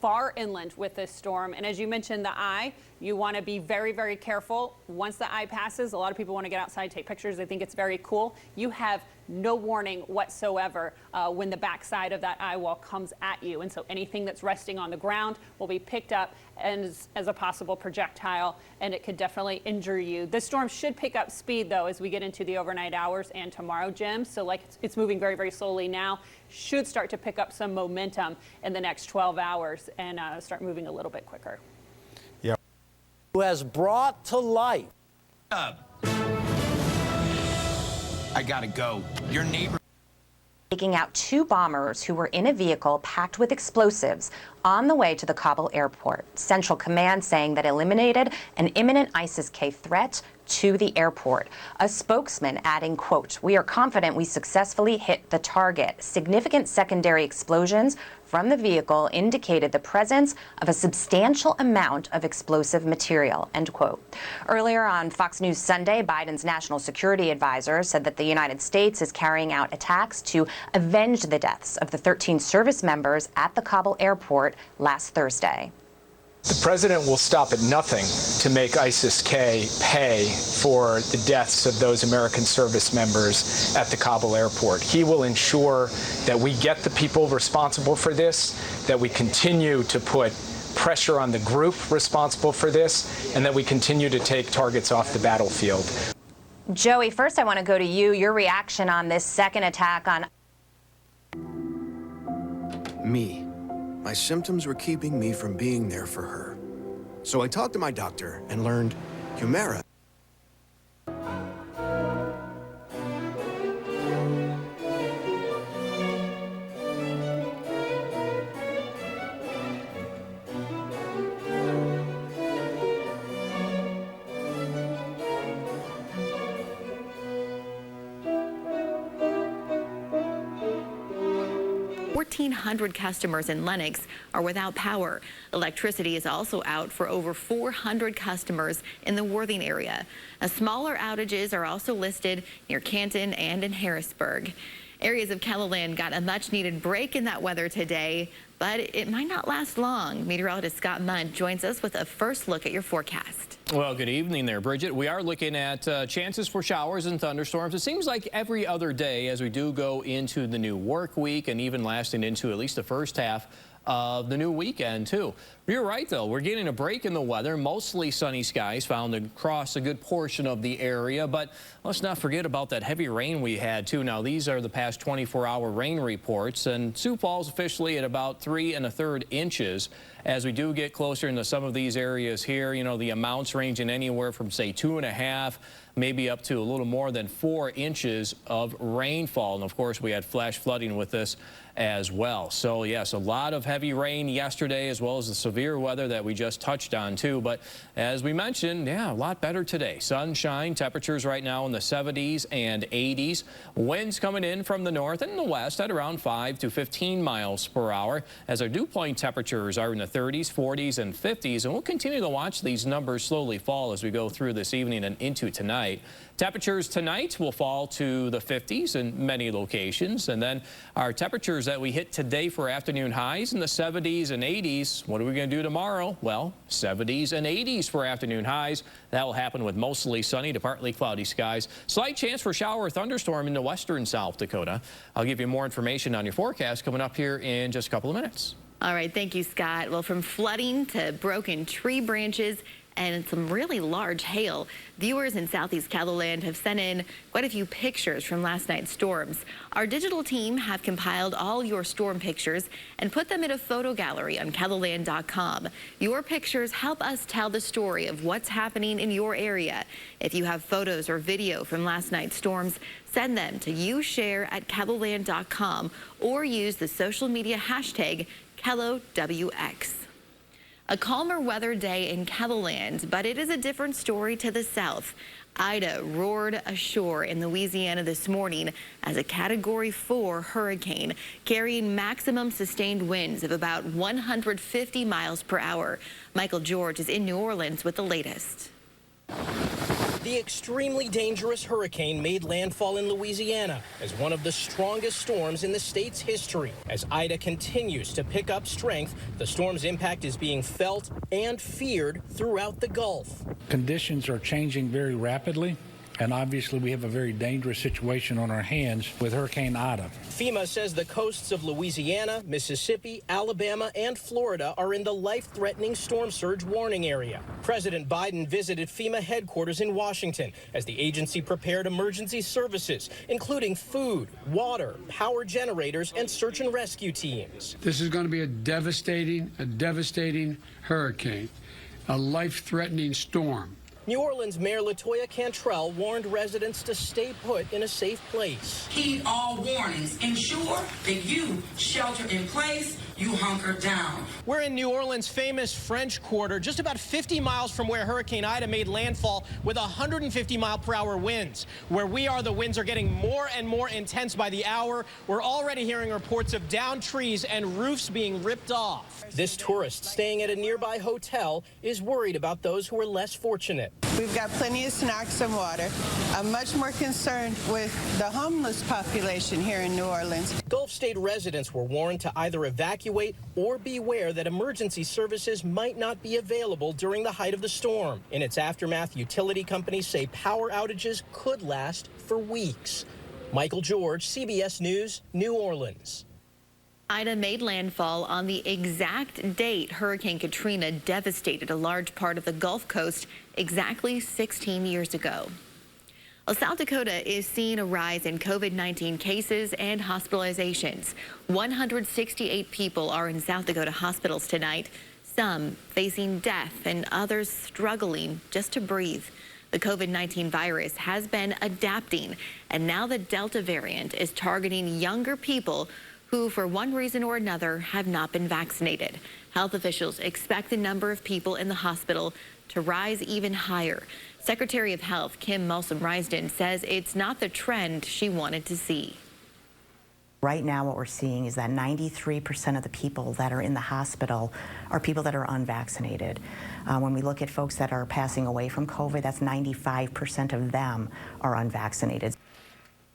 far inland with this storm. And as you mentioned, the eye, you want to be very, very careful. Once the eye passes, a lot of people want to get outside, take pictures. They think it's very cool. You have no warning whatsoever when the backside of that eye wall comes at you. And so anything that's resting on the ground will be picked up as a possible projectile, and it could definitely injure you. This storm should pick up speed, though, as we get into the overnight hours and tomorrow, Jim. So like it's moving very, very slowly now, should start to pick up some momentum in the next 12 hours and start moving a little bit quicker. Yeah. Who has brought to life. I gotta go. Your neighbor. taking out 2 bombers who were in a vehicle packed with explosives on the way to the Kabul airport. Central Command saying that eliminated an imminent ISIS-K threat to the airport. A spokesman adding, quote, "We are confident we successfully hit the target. Significant secondary explosions from the vehicle indicated the presence of a substantial amount of explosive material," end quote. Earlier on Fox News Sunday, Biden's national security advisor said that the United States is carrying out attacks to avenge the deaths of the 13 service members at the Kabul airport last Thursday. The president will stop at nothing to make ISIS-K pay for the deaths of those American service members at the Kabul airport. He will ensure that we get the people responsible for this, that we continue to put pressure on the group responsible for this, and that we continue to take targets off the battlefield. Joey, first I want to go to you. Your reaction on this second attack on... Me. My symptoms were keeping me from being there for her. So I talked to my doctor and learned Humira. 1,400 customers in LENNOX are without power. Electricity is also out for over 400 customers in the Worthing area. Smaller outages are also listed near Canton and in Harrisburg. Areas of KELO got a much-needed break in that weather today, but it might not last long. Meteorologist Scott Mundt joins us with a first look at your forecast. Well, good evening there, Bridget. We are looking at chances for showers and thunderstorms. It seems like every other day as we do go into the new work week and even lasting into at least the first half of the new weekend, too. You're right, though. We're getting a break in the weather. Mostly sunny skies found across a good portion of the area. But let's not forget about that heavy rain we had, too. Now, these are the past 24-hour rain reports. And Sioux Falls officially at about 3 1/3 inches. As we do get closer into some of these areas here, you know, the amounts ranging anywhere from, say, 2.5, maybe up to a little more than 4 inches of rainfall. And, of course, we had flash flooding with this as well. So, yes, a lot of heavy rain yesterday as well as the severe weather that we just touched on, too. But as we mentioned, yeah, a lot better today. Sunshine, temperatures right now in the 70s and 80s. Winds coming in from the north and the west at around 5 to 15 miles per hour, as our dew point temperatures are in the 30s, 40s, and 50s. And we'll continue to watch these numbers slowly fall as we go through this evening and into tonight. Temperatures tonight will fall to the 50s in many locations. And then our temperatures that we hit today for afternoon highs in the 70s and 80s. What are we going to do tomorrow? Well, 70s and 80s for afternoon highs. That will happen with mostly sunny to partly cloudy skies. Slight chance for shower or thunderstorm in the western South Dakota. I'll give you more information on your forecast coming up here in just a couple of minutes. All right, thank you, Scott. Well, from flooding to broken tree branches and some really large hail, viewers in southeast KELO have sent in quite a few pictures from last night's storms. Our digital team have compiled all your storm pictures and put them in a photo gallery on KELOLAND.com. Your pictures help us tell the story of what's happening in your area. If you have photos or video from last night's storms, send them to YouShare@KELOLAND.com or use the social media hashtag KELOWX. A calmer weather day in KELO, but it is a different story to the south. Ida roared ashore in Louisiana this morning as a Category 4 hurricane, carrying maximum sustained winds of about 150 miles per hour. Michael George is in New Orleans with the latest. The extremely dangerous hurricane made landfall in Louisiana as one of the strongest storms in the state's history. As Ida continues to pick up strength, the storm's impact is being felt and feared throughout the Gulf. Conditions are changing very rapidly, and obviously we have a very dangerous situation on our hands with Hurricane Ida. FEMA says the coasts of Louisiana, Mississippi, Alabama, and Florida are in the life-threatening storm surge warning area. President Biden visited FEMA headquarters in Washington as the agency prepared emergency services, including food, water, power generators, and search and rescue teams. This is going to be a devastating hurricane, a life-threatening storm. New Orleans Mayor LaToya Cantrell warned residents to stay put in a safe place. Heed all warnings. Ensure that you shelter in place, you hunker down. We're in New Orleans' famous French Quarter, just about 50 miles from where Hurricane Ida made landfall with 150-mile-per-hour winds. Where we are, the winds are getting more and more intense by the hour. We're already hearing reports of downed trees and roofs being ripped off. This tourist staying at a nearby hotel is worried about those who are less fortunate. We've got plenty of snacks and water. I'm much more concerned with the homeless population here in New Orleans. Gulf State residents were warned to either evacuate or beware that emergency services might not be available during the height of the storm. In its aftermath, utility companies say power outages could last for weeks. Michael George, CBS News, New Orleans. Ida made landfall on the exact date Hurricane Katrina devastated a large part of the Gulf Coast exactly 16 years ago. Well, South Dakota is seeing a rise in COVID-19 cases and hospitalizations. 168 people are in South Dakota hospitals tonight, some facing death and others struggling just to breathe. The COVID-19 virus has been adapting, and now the Delta variant is targeting younger people who, for one reason or another, have not been vaccinated. Health officials expect the number of people in the hospital to rise even higher. Secretary of Health Kim Malmstrom-Risden says it's not the trend she wanted to see. Right now what we're seeing is that 93% of the people that are in the hospital are people that are unvaccinated. When we look at folks that are passing away from COVID, that's 95% of them are unvaccinated.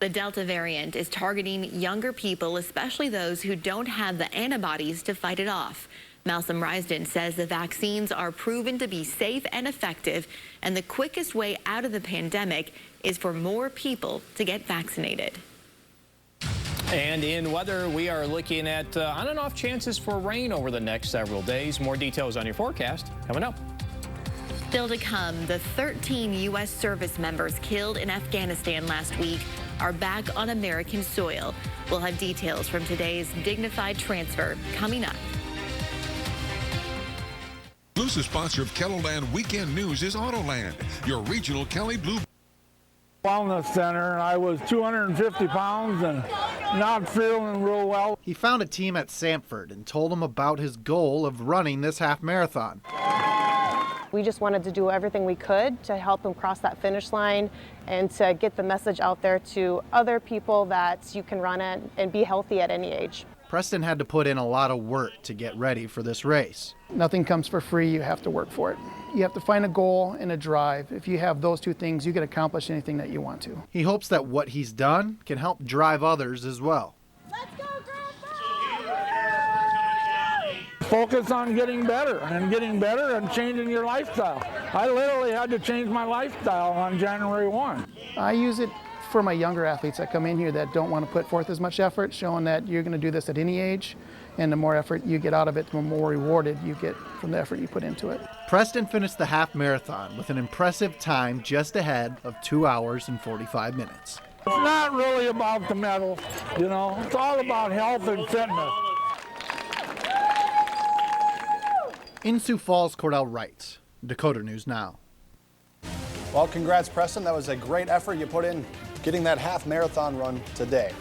The Delta variant is targeting younger people, especially those who don't have the antibodies to fight it off. Malmstrom-Risden says the vaccines are proven to be safe and effective, and the quickest way out of the pandemic is for more people to get vaccinated. And in weather, we are looking at on and off chances for rain over the next several days. More details on your forecast coming up. Still to come, the 13 U.S. service members killed in Afghanistan last week are back on American soil. We'll have details from today's dignified transfer coming up. Exclusive sponsor of KELOLAND Weekend News is Autoland, your regional Kelly Blue Wellness Center, and I was 250 pounds and not feeling real well. He found a team at Sanford and told them about his goal of running this half marathon. We just wanted to do everything we could to help him cross that finish line and to get the message out there to other people that you can run it and be healthy at any age. Preston had to put in a lot of work to get ready for this race. Nothing comes for free, you have to work for it. You have to find a goal and a drive. If you have those two things, you can accomplish anything that you want to. He hopes that what he's done can help drive others as well. Focus on getting better and changing your lifestyle. I literally had to change my lifestyle on January 1. I use it for my younger athletes that come in here that don't want to put forth as much effort, showing that you're going to do this at any age, and the more effort you get out of it, the more rewarded you get from the effort you put into it. Preston finished the half marathon with an impressive time just ahead of 2 hours and 45 minutes. It's not really about the medal, you know, it's all about health and fitness. In Sioux Falls, Cordell writes, Dakota News Now. Well, congrats, Preston. That was a great effort you put in getting that half marathon run today.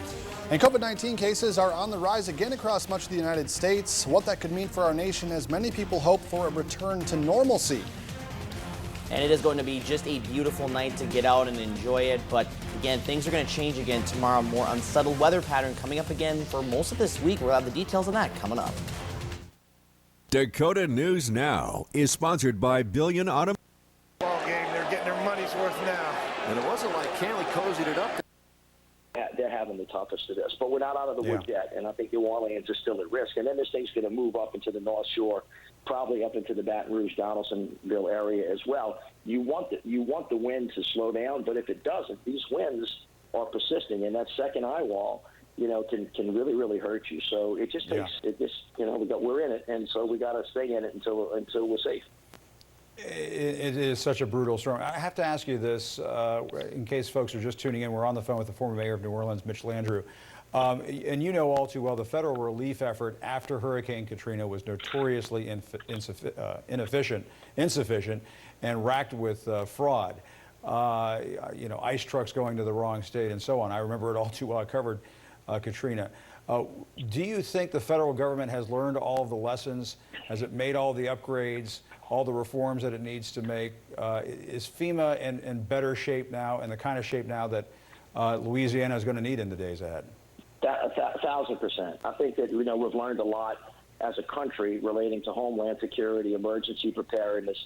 And COVID-19 cases are on the rise again across much of the United States. What that could mean for our nation as many people hope for a return to normalcy. And it is going to be just a beautiful night to get out and enjoy it. But again, things are going to change again tomorrow. More unsettled weather pattern coming up again for most of this week. We'll have the details on that coming up. Dakota News Now is sponsored by Billion Auto. Ball game, they're getting their money's worth now. And it wasn't like Canley cozied it up. They're having the toughest of this, but we're not out of the woods yet, and I think New Orleans is still at risk. And then this thing's going to move up into the North Shore, probably up into the Baton Rouge, Donaldsonville area as well. You want the wind to slow down, but if it doesn't, these winds are persisting, and that second eye wall, you know, can really, really hurt you. So it just takes we're in it, and so we got to stay in it until we're safe. It is such a brutal storm. I have to ask you this, in case folks are just tuning in. We're on the phone with the former mayor of New Orleans, Mitch Landrieu. And you know all too well the federal relief effort after Hurricane Katrina was notoriously insufficient. and racked with fraud. You know, ice trucks going to the wrong state and so on. I remember it all too well. I covered Katrina. Do you think the federal government has learned all of the lessons? Has it made all the upgrades, all the reforms that it needs to make? Is FEMA in better shape now, and the kind of shape now that Louisiana is going to need in the days ahead? 1,000%. I think that, you know, we've learned a lot as a country relating to homeland security, emergency preparedness,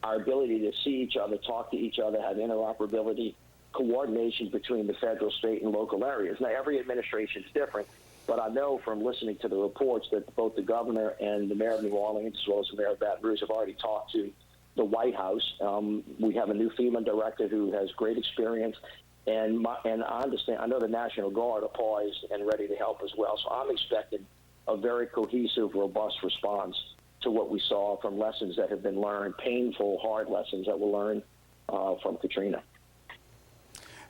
our ability to see each other, talk to each other, have interoperability, coordination between the federal, state, and local areas. Now, every administration is different, but I know from listening to the reports that both the governor and the mayor of New Orleans, as well as the mayor of Baton Rouge, have already talked to the White House. We have a new FEMA director who has great experience. And I understand, I know the National Guard are poised and ready to help as well. So I'm expecting a very cohesive, robust response to what we saw from lessons that have been learned, painful, hard lessons that were learned from Katrina.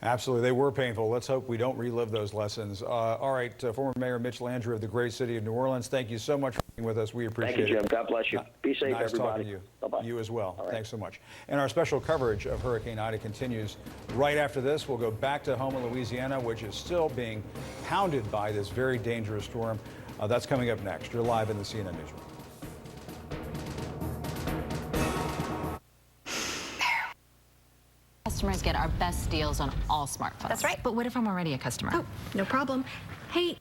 Absolutely. They were painful. Let's hope we don't relive those lessons. All right, former Mayor Mitch Landrieu of the great city of New Orleans, thank you so much for being with us. We appreciate it. Thank you, Jim. God bless you. Be safe, nice everybody. Talking to you. Bye-bye. You as well. Right. Thanks so much. And our special coverage of Hurricane Ida continues right after this. We'll go back to home in Louisiana, which is still being pounded by this very dangerous storm. That's coming up next. You're live in the CNN Newsroom. Customers get our best deals on all smartphones. That's right. But what if I'm already a customer? Oh, no problem. Hey.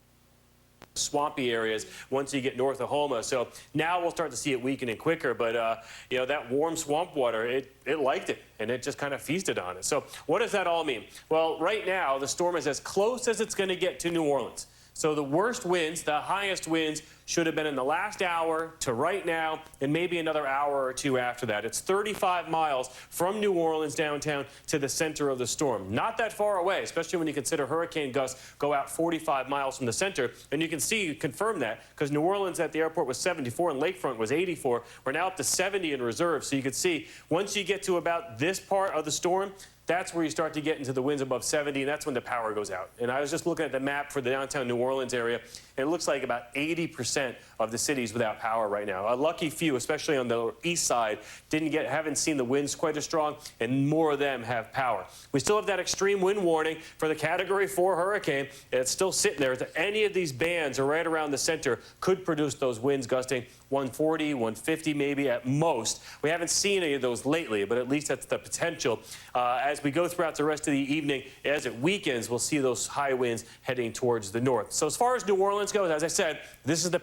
Swampy areas once you get north of Houma. So now we'll start to see it weakening quicker. But, you know, that warm swamp water, it liked it, and it just kind of feasted on it. So what does that all mean? Well, right now, the storm is as close as it's going to get to New Orleans. So the worst winds, the highest winds, should have been in the last hour to right now, and maybe another hour or two after that. It's 35 miles from New Orleans downtown to the center of the storm. Not that far away, especially when you consider hurricane gusts go out 45 miles from the center. And you can see, confirm that, because New Orleans at the airport was 74 and Lakefront was 84. We're now up to 70 in reserve. So you can see, once you get to about this part of the storm, that's where you start to get into the winds above 70, and that's when the power goes out. And I was just looking at the map for the downtown New Orleans area, and it looks like about 80% of the city's without power right now. A lucky few, especially on the east side, haven't seen the winds quite as strong, and more of them have power. We still have that extreme wind warning for the Category 4 hurricane. It's still sitting there. Any of these bands are right around the center could produce those winds gusting 140, 150 maybe at most. We haven't seen any of those lately, but at least that's the potential. As we go throughout the rest of the evening, as it weakens, we'll see those high winds heading towards the north. So as far as New Orleans goes, as I said, this is the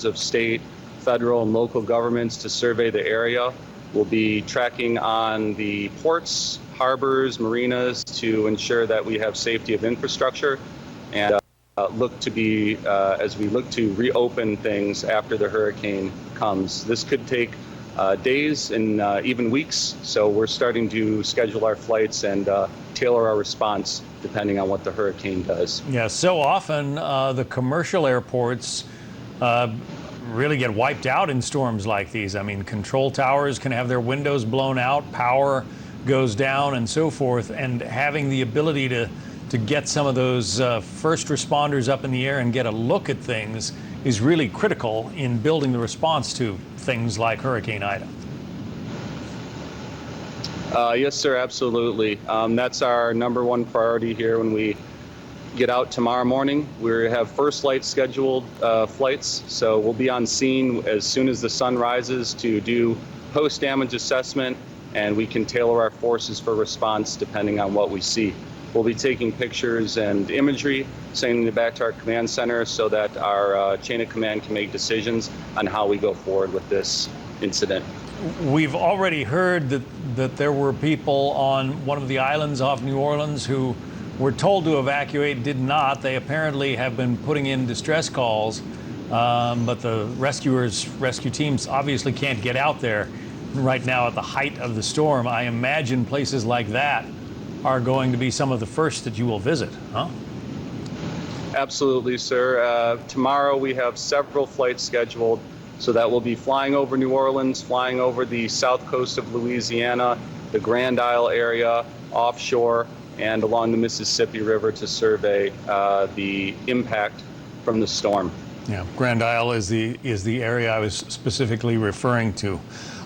of state, federal, and local governments to survey the area. We'll be tracking on the ports, harbors, marinas to ensure that we have safety of infrastructure, and look to be, as we look to reopen things after the hurricane comes. This could take days and even weeks, so we're starting to schedule our flights and tailor our response depending on what the hurricane does. Yeah, so often the commercial airports really get wiped out in storms like these. I mean, control towers can have their windows blown out, power goes down and so forth, and having the ability to get some of those first responders up in the air and get a look at things is really critical in building the response to things like Hurricane Ida. Yes, sir, absolutely. That's our #1 priority here when we get out tomorrow morning. We have first light scheduled flights, so we'll be on scene as soon as the sun rises to do post-damage assessment, and we can tailor our forces for response depending on what we see. We'll be taking pictures and imagery, sending it back to our command center so that our chain of command can make decisions on how we go forward with this incident. We've already heard that there were people on one of the islands off New Orleans who were told to evacuate, did not. They apparently have been putting in distress calls, but the rescue teams obviously can't get out there right now at the height of the storm. I imagine places like that are going to be some of the first that you will visit, huh? Absolutely, sir. Tomorrow we have several flights scheduled, so that we'll be flying over New Orleans, flying over the south coast of Louisiana, the Grand Isle area, offshore, and along the Mississippi River to survey the impact from the storm. Yeah, Grand Isle is the area I was specifically referring to.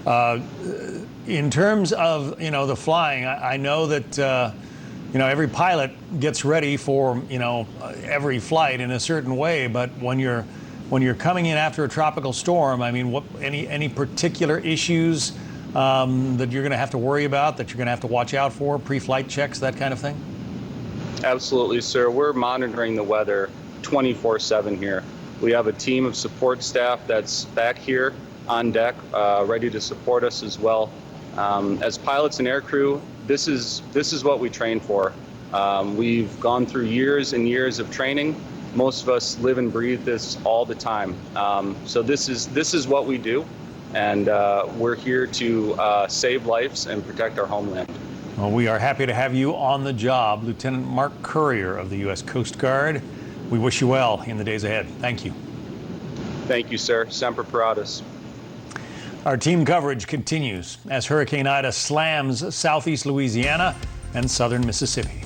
In terms of, the flying, I know that, every pilot gets ready for, every flight in a certain way. But when you're coming in after a tropical storm, I mean, any particular issues that you're going to have to worry about, that you're going to have to watch out for, pre-flight checks, that kind of thing? Absolutely, sir. We're monitoring the weather 24/7 here. We have a team of support staff that's back here on deck, ready to support us as well. As pilots and aircrew, this is what we train for. We've gone through years and years of training. Most of us live and breathe this all the time. So this is what we do, and we're here to save lives and protect our homeland. Well, we are happy to have you on the job, Lieutenant Mark Currier of the U.S. Coast Guard. We wish you well in the days ahead. Thank you. Thank you, sir. Semper Paratus. Our team coverage continues as Hurricane Ida slams southeast Louisiana and southern Mississippi.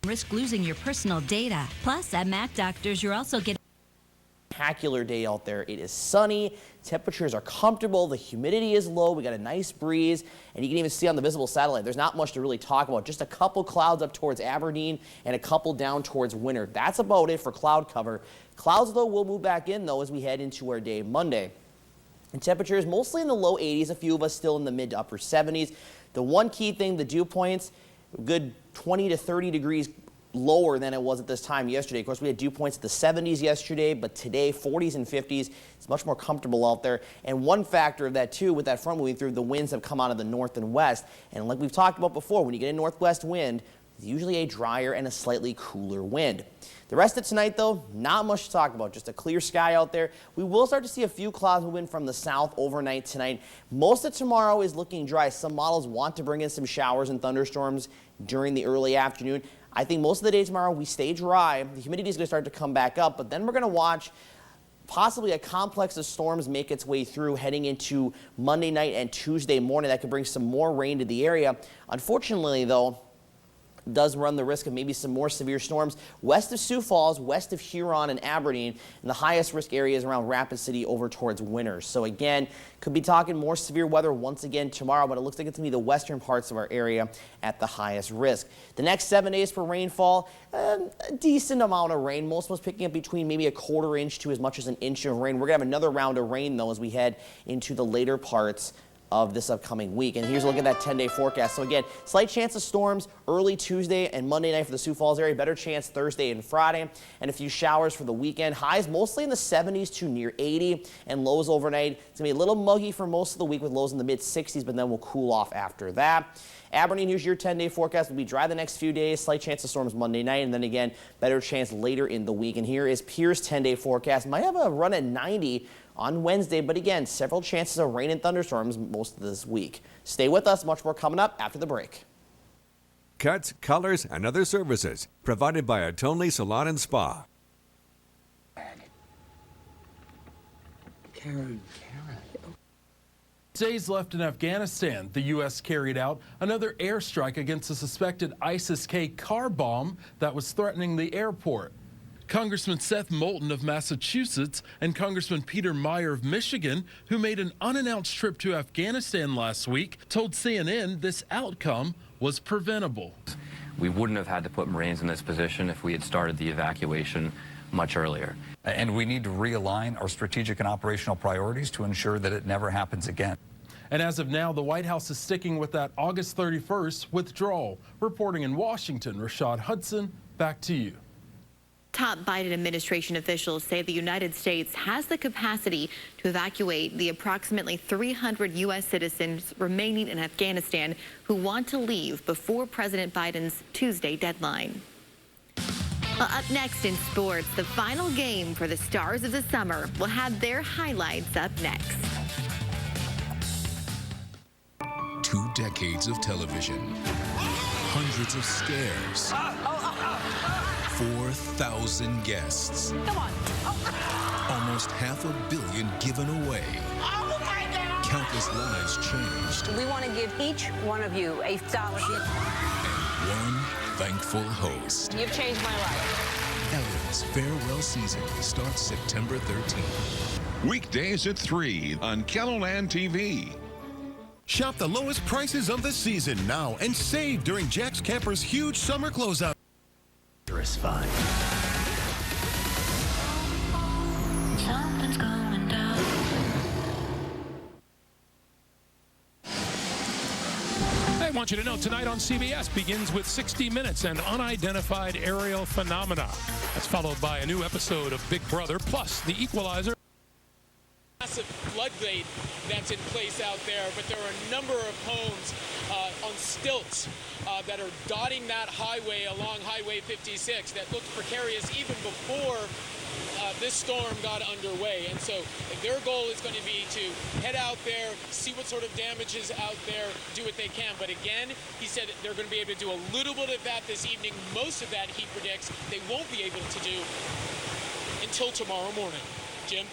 Risk losing your personal data. Plus, at Mac Doctors, you're also getting Spectacular day out there. It is sunny, temperatures are comfortable, the humidity is low, we got a nice breeze, and you can even see on the visible satellite there's not much to really talk about. Just a couple clouds up towards Aberdeen and a couple down towards Winter. That's about it for cloud cover. Clouds, though, will move back in, though, as we head into our day Monday. And temperatures mostly in the low 80s, a few of us still in the mid to upper 70s. The one key thing, the dew points, good 20 to 30 degrees lower than it was at this time yesterday. Of course, we had dew points at the 70s yesterday, but today 40s and 50s. It's much more comfortable out there. And one factor of that too, with that front moving through, the winds have come out of the north and west. And like we've talked about before, when you get a northwest wind, it's usually a drier and a slightly cooler wind. The rest of tonight, though, not much to talk about. Just a clear sky out there. We will start to see a few clouds moving from the south overnight tonight. Most of tomorrow is looking dry. Some models want to bring in some showers and thunderstorms during the early afternoon. I think most of the day tomorrow we stay dry. The humidity is going to start to come back up, but then we're going to watch possibly a complex of storms make its way through heading into Monday night and Tuesday morning. That could bring some more rain to the area. Unfortunately, though, does run the risk of maybe some more severe storms west of Sioux Falls, west of Huron and Aberdeen, and the highest risk areas around Rapid City over towards Winters. So again, could be talking more severe weather once again tomorrow, but it looks like it's going to be the western parts of our area at the highest risk. The next 7 days for rainfall, a decent amount of rain. Most of us picking up between maybe a quarter inch to as much as an inch of rain. We're going to have another round of rain, though, as we head into the later parts of this upcoming week. And here's a look at that 10-day forecast. So again, slight chance of storms early Tuesday and Monday night for the Sioux Falls area. Better chance Thursday and Friday. And a few showers for the weekend. Highs mostly in the 70s to near 80 and lows overnight. It's going to be a little muggy for most of the week with lows in the mid-60s, but then we'll cool off after that. Aberdeen, here's your 10-day forecast. Will be dry the next few days. Slight chance of storms Monday night, and then again, better chance later in the week. And here is Pierre's 10-day forecast. Might have a run at 90 on Wednesday, but again, several chances of rain and thunderstorms most of this week. Stay with us. Much more coming up after the break. Cuts, colors, and other services provided by Atonli Salon and Spa. Karen. Days left in Afghanistan, the U.S. carried out another airstrike against a suspected ISIS-K car bomb that was threatening the airport. Congressman Seth Moulton of Massachusetts and Congressman Peter Meyer of Michigan, who made an unannounced trip to Afghanistan last week, told CNN this outcome was preventable. We wouldn't have had to put Marines in this position if we had started the evacuation much earlier. And we need to realign our strategic and operational priorities to ensure that it never happens again. And as of now, the White House is sticking with that August 31st withdrawal. Reporting in Washington, Rashad Hudson, back to you. Top Biden administration officials say the United States has the capacity to evacuate the approximately 300 U.S. citizens remaining in Afghanistan who want to leave before President Biden's Tuesday deadline. Well, up next in sports, the final game for the Stars of the Summer will have their highlights up next. 2 decades of television, hundreds of scares, 4,000 guests, almost $500 million given away. Countless lives changed. We want to give each one of you a scholarship. And one thankful host. You've changed my life. Ellen's farewell season starts September 13th. Weekdays at 3 on KELOLAND TV. Shop the lowest prices of the season now and save during Jack's Camper's huge summer closeout. Is fine. Something's going down. I want you to know tonight on CBS begins with 60 Minutes and unidentified aerial phenomena. That's followed by a new episode of Big Brother, plus The Equalizer. Massive floodgate that's in place out there, but there are a number of homes on stilts that are dotting that highway along Highway 56 that looked precarious even before this storm got underway. And so their goal is going to be to head out there, see what sort of damage is out there, do what they can. But again, he said they're going to be able to do a little bit of that this evening. Most of that, he predicts, they won't be able to do until tomorrow morning. Jim?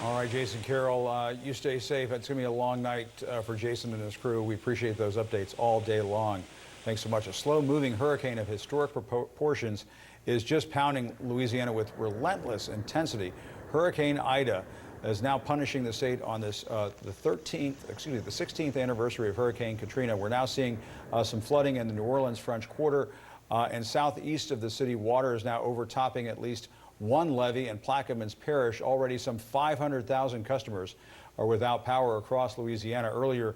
All right, Jason Carroll, you stay safe. It's going to be a long night for Jason and his crew. We appreciate those updates all day long. Thanks so much. A slow-moving hurricane of historic proportions is just pounding Louisiana with relentless intensity. Hurricane Ida is now punishing the state on this the 16th anniversary of Hurricane Katrina. We're now seeing some flooding in the New Orleans French Quarter and southeast of the city. Water is now overtopping at least one levee in Plaquemines Parish. Already some 500,000 customers are without power across Louisiana. Earlier,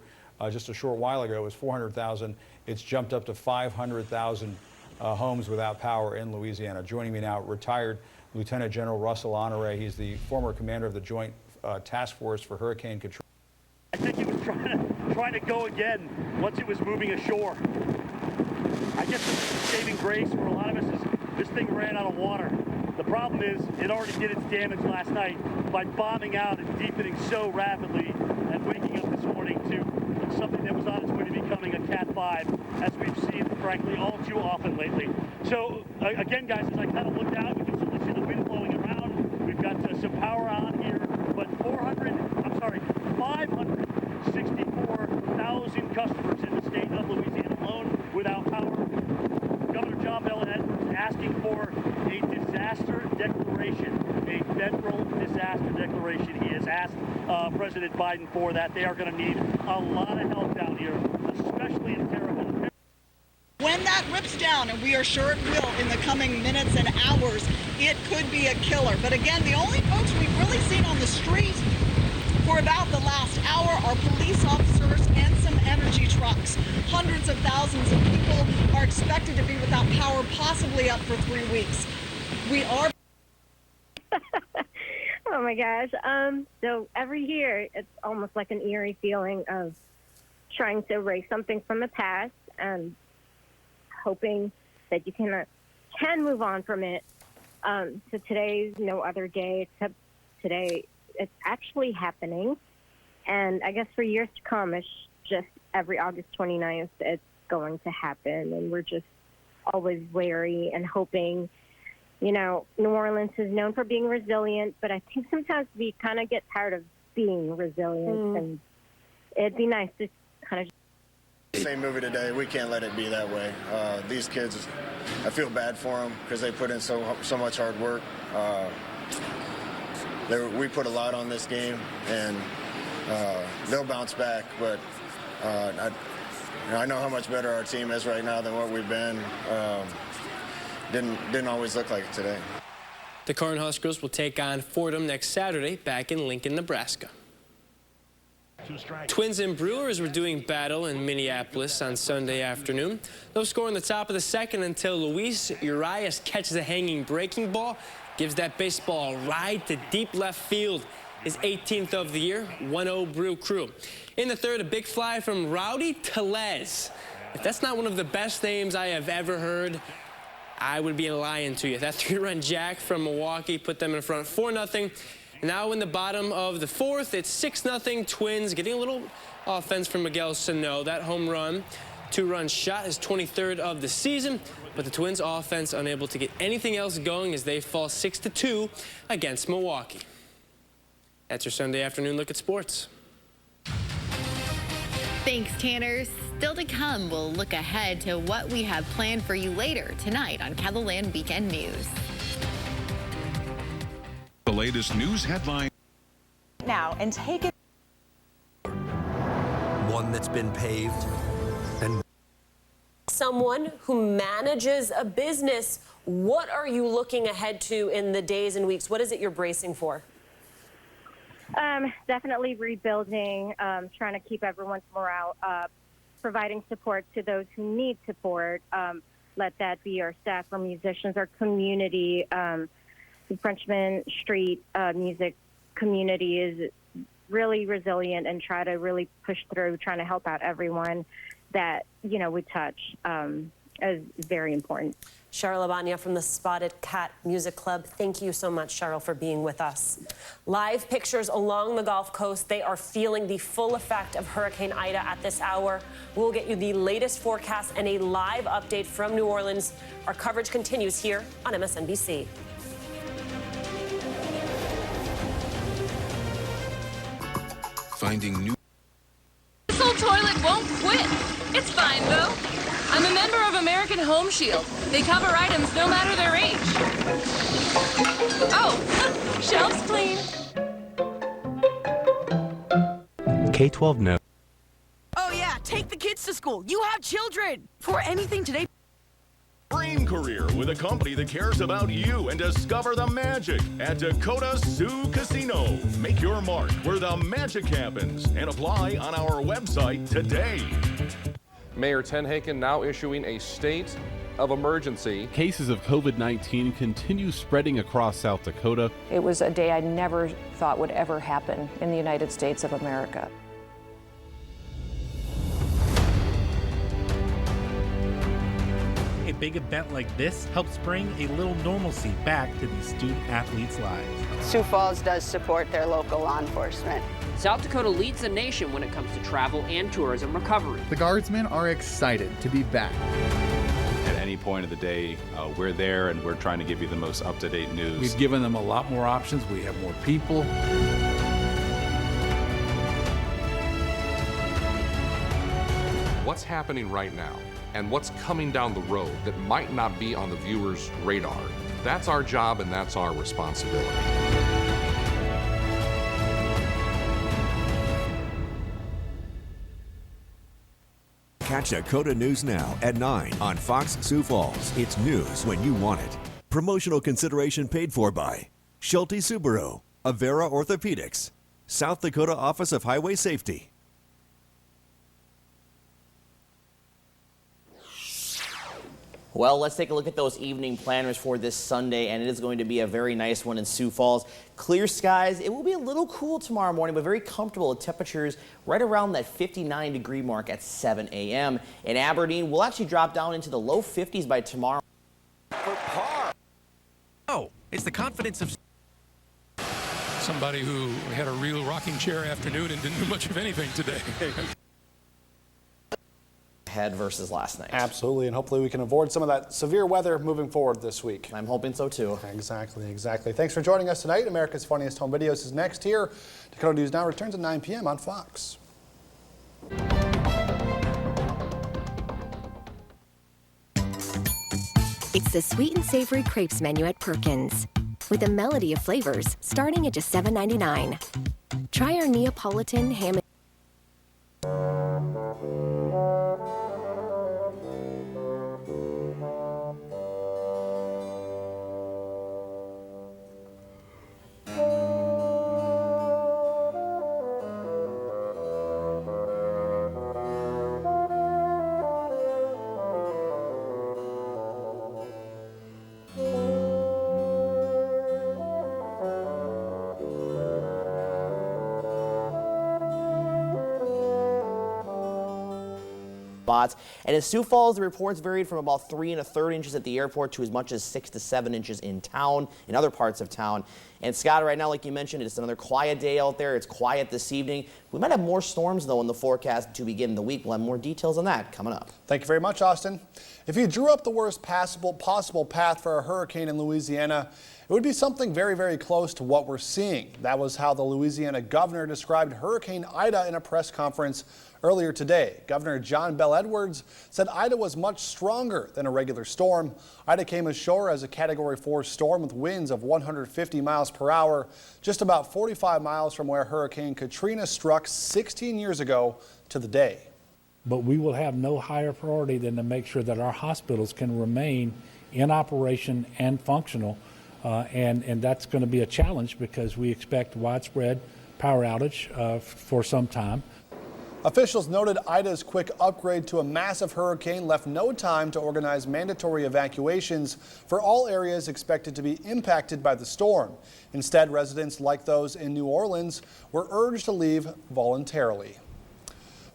just a short while ago, it was 400,000. It's jumped up to 500,000 homes without power in Louisiana. Joining me now, retired Lieutenant General Russell Honore. He's the former commander of the Joint Task Force for Hurricane Katrina. I think it was trying to go again once it was moving ashore. I guess the saving grace for a lot of us is this thing ran out of water. The problem is it already did its damage last night by bombing out and deepening so rapidly and waking up this morning to something that was on its way to becoming a Cat 5, as we've seen, frankly, all too often lately. So, again, guys, as I kind of looked out, we can certainly see the wind blowing around. We've got some power on here, but 564,000 customers in the state of Louisiana alone without power. Governor John Bel Edwards asking for a disaster declaration, a federal disaster declaration. He has asked President Biden for that. They are going to need a lot of help down here, especially in Terrebonne. When that rips down, and we are sure it will in the coming minutes and hours, it could be a killer. But again, the only folks we've really seen on the street for about the last hour are police officers and some energy trucks. Hundreds of thousands of people are expected to be without power, possibly up for 3 weeks. We are... Oh my gosh. So every year, it's almost like an eerie feeling of trying to erase something from the past and hoping that you can move on from it. So today's no other day except today. It's actually happening. And I guess for years to come, it's just every August 29th, it's going to happen. And we're just always wary and hoping. You know, New Orleans is known for being resilient, but I think sometimes we kind of get tired of being resilient, and it'd be nice to kind of... Same movie today. We can't let it be that way. These kids, I feel bad for them because they put in so much hard work. We put a lot on this game, and they'll bounce back, but I know how much better our team is right now than what we've been. Didn't always look like it today. The Cornhuskers will take on Fordham next Saturday back in Lincoln, Nebraska. Twins and Brewers were doing battle in Minneapolis on Sunday afternoon. No score in the top of the second until Luis Urias catches a hanging breaking ball, gives that baseball a ride to deep left field. His 18th of the year, 1-0 Brew Crew. In the third, a big fly from Rowdy Tellez. If that's not one of the best names I have ever heard, I would be lying to you. That 3-run jack from Milwaukee put them in front 4-0. Now in the bottom of the fourth, it's 6-0 Twins, getting a little offense from Miguel Sano. That home run, 2-run shot, his 23rd of the season. But the Twins offense unable to get anything else going as they fall 6-2 against Milwaukee. That's your Sunday afternoon look at sports. Thanks, Tanner. Still to come, we'll look ahead to what we have planned for you later tonight on KELO Weekend News. The latest news headline. Now, and take it. One that's been paved and someone who manages a business. What are you looking ahead to in the days and weeks? What is it you're bracing for? Definitely rebuilding, trying to keep everyone's morale up, providing support to those who need support. Let that be our staff, our musicians, our community. The Frenchman Street music community is really resilient and try to really push through, trying to help out everyone that, you know, we touch is very important. Cheryl Abania from the Spotted Cat Music Club. Thank you so much, Cheryl, for being with us. Live pictures along the Gulf Coast. They are feeling the full effect of Hurricane Ida at this hour. We'll get you the latest forecast and a live update from New Orleans. Our coverage continues here on MSNBC. Finding new. This old toilet won't quit. It's fine, though. I'm a member of American Home Shield. They cover items no matter their age. Oh, shelves clean. K-12 no. Oh yeah, take the kids to school. You have children. For anything today. Dream career with a company that cares about you and discover the magic at Dakota Sioux Casino. Make your mark where the magic happens and apply on our website today. Mayor Tenhaken now issuing a state of emergency. Cases of COVID-19 continue spreading across South Dakota. It was a day I never thought would ever happen in the United States of America. A big event like this helps bring a little normalcy back to these student athletes' lives. Sioux Falls does support their local law enforcement. South Dakota leads the nation when it comes to travel and tourism recovery. The Guardsmen are excited to be back. At any point of the day, we're there and we're trying to give you the most up-to-date news. We've given them a lot more options. We have more people. What's happening right now and what's coming down the road that might not be on the viewer's radar? That's our job and that's our responsibility. Catch Dakota News Now at 9 on Fox Sioux Falls. It's news when you want it. Promotional consideration paid for by Schulte Subaru, Avera Orthopedics, South Dakota Office of Highway Safety. Well, let's take a look at those evening planners for this Sunday, and it is going to be a very nice one in Sioux Falls. Clear skies. It will be a little cool tomorrow morning, but very comfortable at temperatures right around that 59-degree mark at 7 a.m. In Aberdeen, we'll actually drop down into the low 50s by tomorrow. For par. Oh, it's the confidence of somebody who had a real rocking chair afternoon and didn't do much of anything today. Head versus last night. Absolutely, and hopefully we can avoid some of that severe weather moving forward this week. I'm hoping so too. Exactly. Thanks for joining us tonight. America's Funniest Home Videos is next here. Dakota News Now returns at 9 p.m. on Fox. It's the sweet and savory crepes menu at Perkins, with a melody of flavors starting at just $7.99. Try our Neapolitan ham. Spots. And in Sioux Falls, the reports varied from about 3 1/3 inches at the airport to as much as 6 to 7 inches in town, in other parts of town. And Scott, right now, like you mentioned, it's another quiet day out there. It's quiet this evening. We might have more storms, though, in the forecast to begin the week. We'll have more details on that coming up. Thank you very much, Austin. If you drew up the worst possible path for a hurricane in Louisiana, It would be something very, very close to what we're seeing. That was how the Louisiana governor described Hurricane Ida in a press conference earlier today. Governor John Bel Edwards said Ida was much stronger than a regular storm. Ida came ashore as a Category 4 storm with winds of 150 miles per hour, just about 45 miles from where Hurricane Katrina struck 16 years ago to the day. But we will have no higher priority than to make sure that our hospitals can remain in operation and functional. And that's going to be a challenge because we expect widespread power outage for some time. Officials noted Ida's quick upgrade to a massive hurricane left no time to organize mandatory evacuations for all areas expected to be impacted by the storm. Instead, residents like those in New Orleans were urged to leave voluntarily.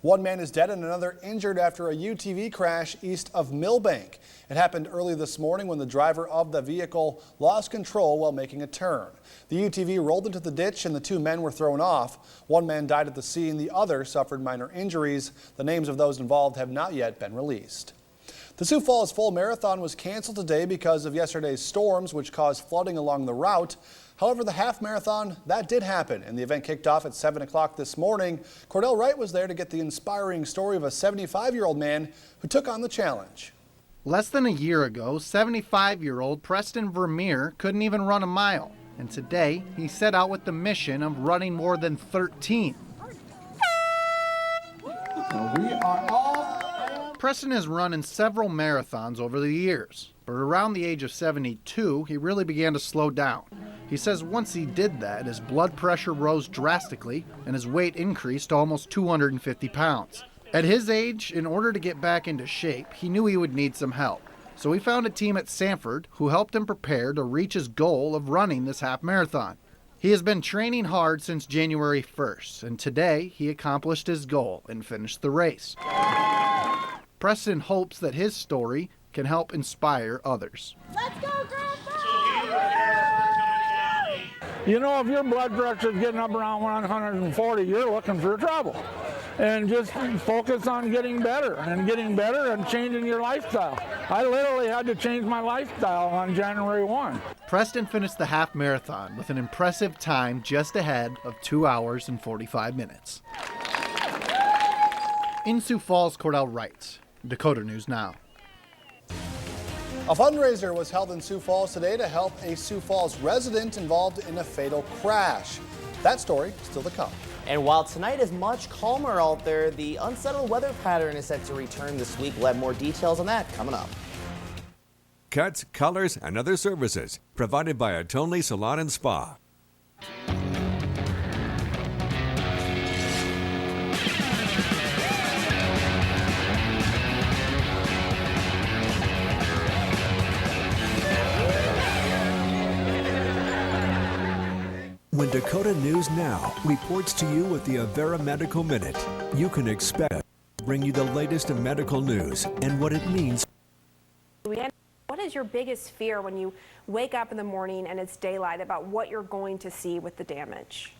One man is dead and another injured after a UTV crash east of Millbank. It happened early this morning when the driver of the vehicle lost control while making a turn. The UTV rolled into the ditch and the two men were thrown off. One man died at the scene, the other suffered minor injuries. The names of those involved have not yet been released. The Sioux Falls Full Marathon was canceled today because of yesterday's storms, which caused flooding along the route. However, the half marathon, that did happen, and the event kicked off at 7 o'clock this morning. Cordell Wright was there to get the inspiring story of a 75-year-old man who took on the challenge. Less than a year ago, 75-year-old Preston Vermeer couldn't even run a mile, and today he set out with the mission of running more than 13. Preston has run in several marathons over the years, but around the age of 72, he really began to slow down. He says once he did that, his blood pressure rose drastically and his weight increased to almost 250 pounds. At his age, in order to get back into shape, he knew he would need some help. So he found a team at Sanford who helped him prepare to reach his goal of running this half marathon. He has been training hard since January 1st, and today he accomplished his goal and finished the race. Preston hopes that his story can help inspire others. Let's go, Grandpa! You know, if your blood pressure is getting up around 140, you're looking for trouble. And just focus on getting better and changing your lifestyle. I literally had to change my lifestyle on January 1. Preston finished the half marathon with an impressive time just ahead of 2 hours and 45 minutes. In Sioux Falls, Cordell Wright, Dakota News Now. A fundraiser was held in Sioux Falls today to help a Sioux Falls resident involved in a fatal crash. That story still to come. And while tonight is much calmer out there, the unsettled weather pattern is set to return this week. We'll have more details on that coming up. Cuts, colors, and other services provided by Atonley Salon and Spa. When Dakota News Now reports to you with the Avera Medical Minute, you can expect to bring you the latest in medical news and what it means. What is your biggest fear when you wake up in the morning and it's daylight about what you're going to see with the damage?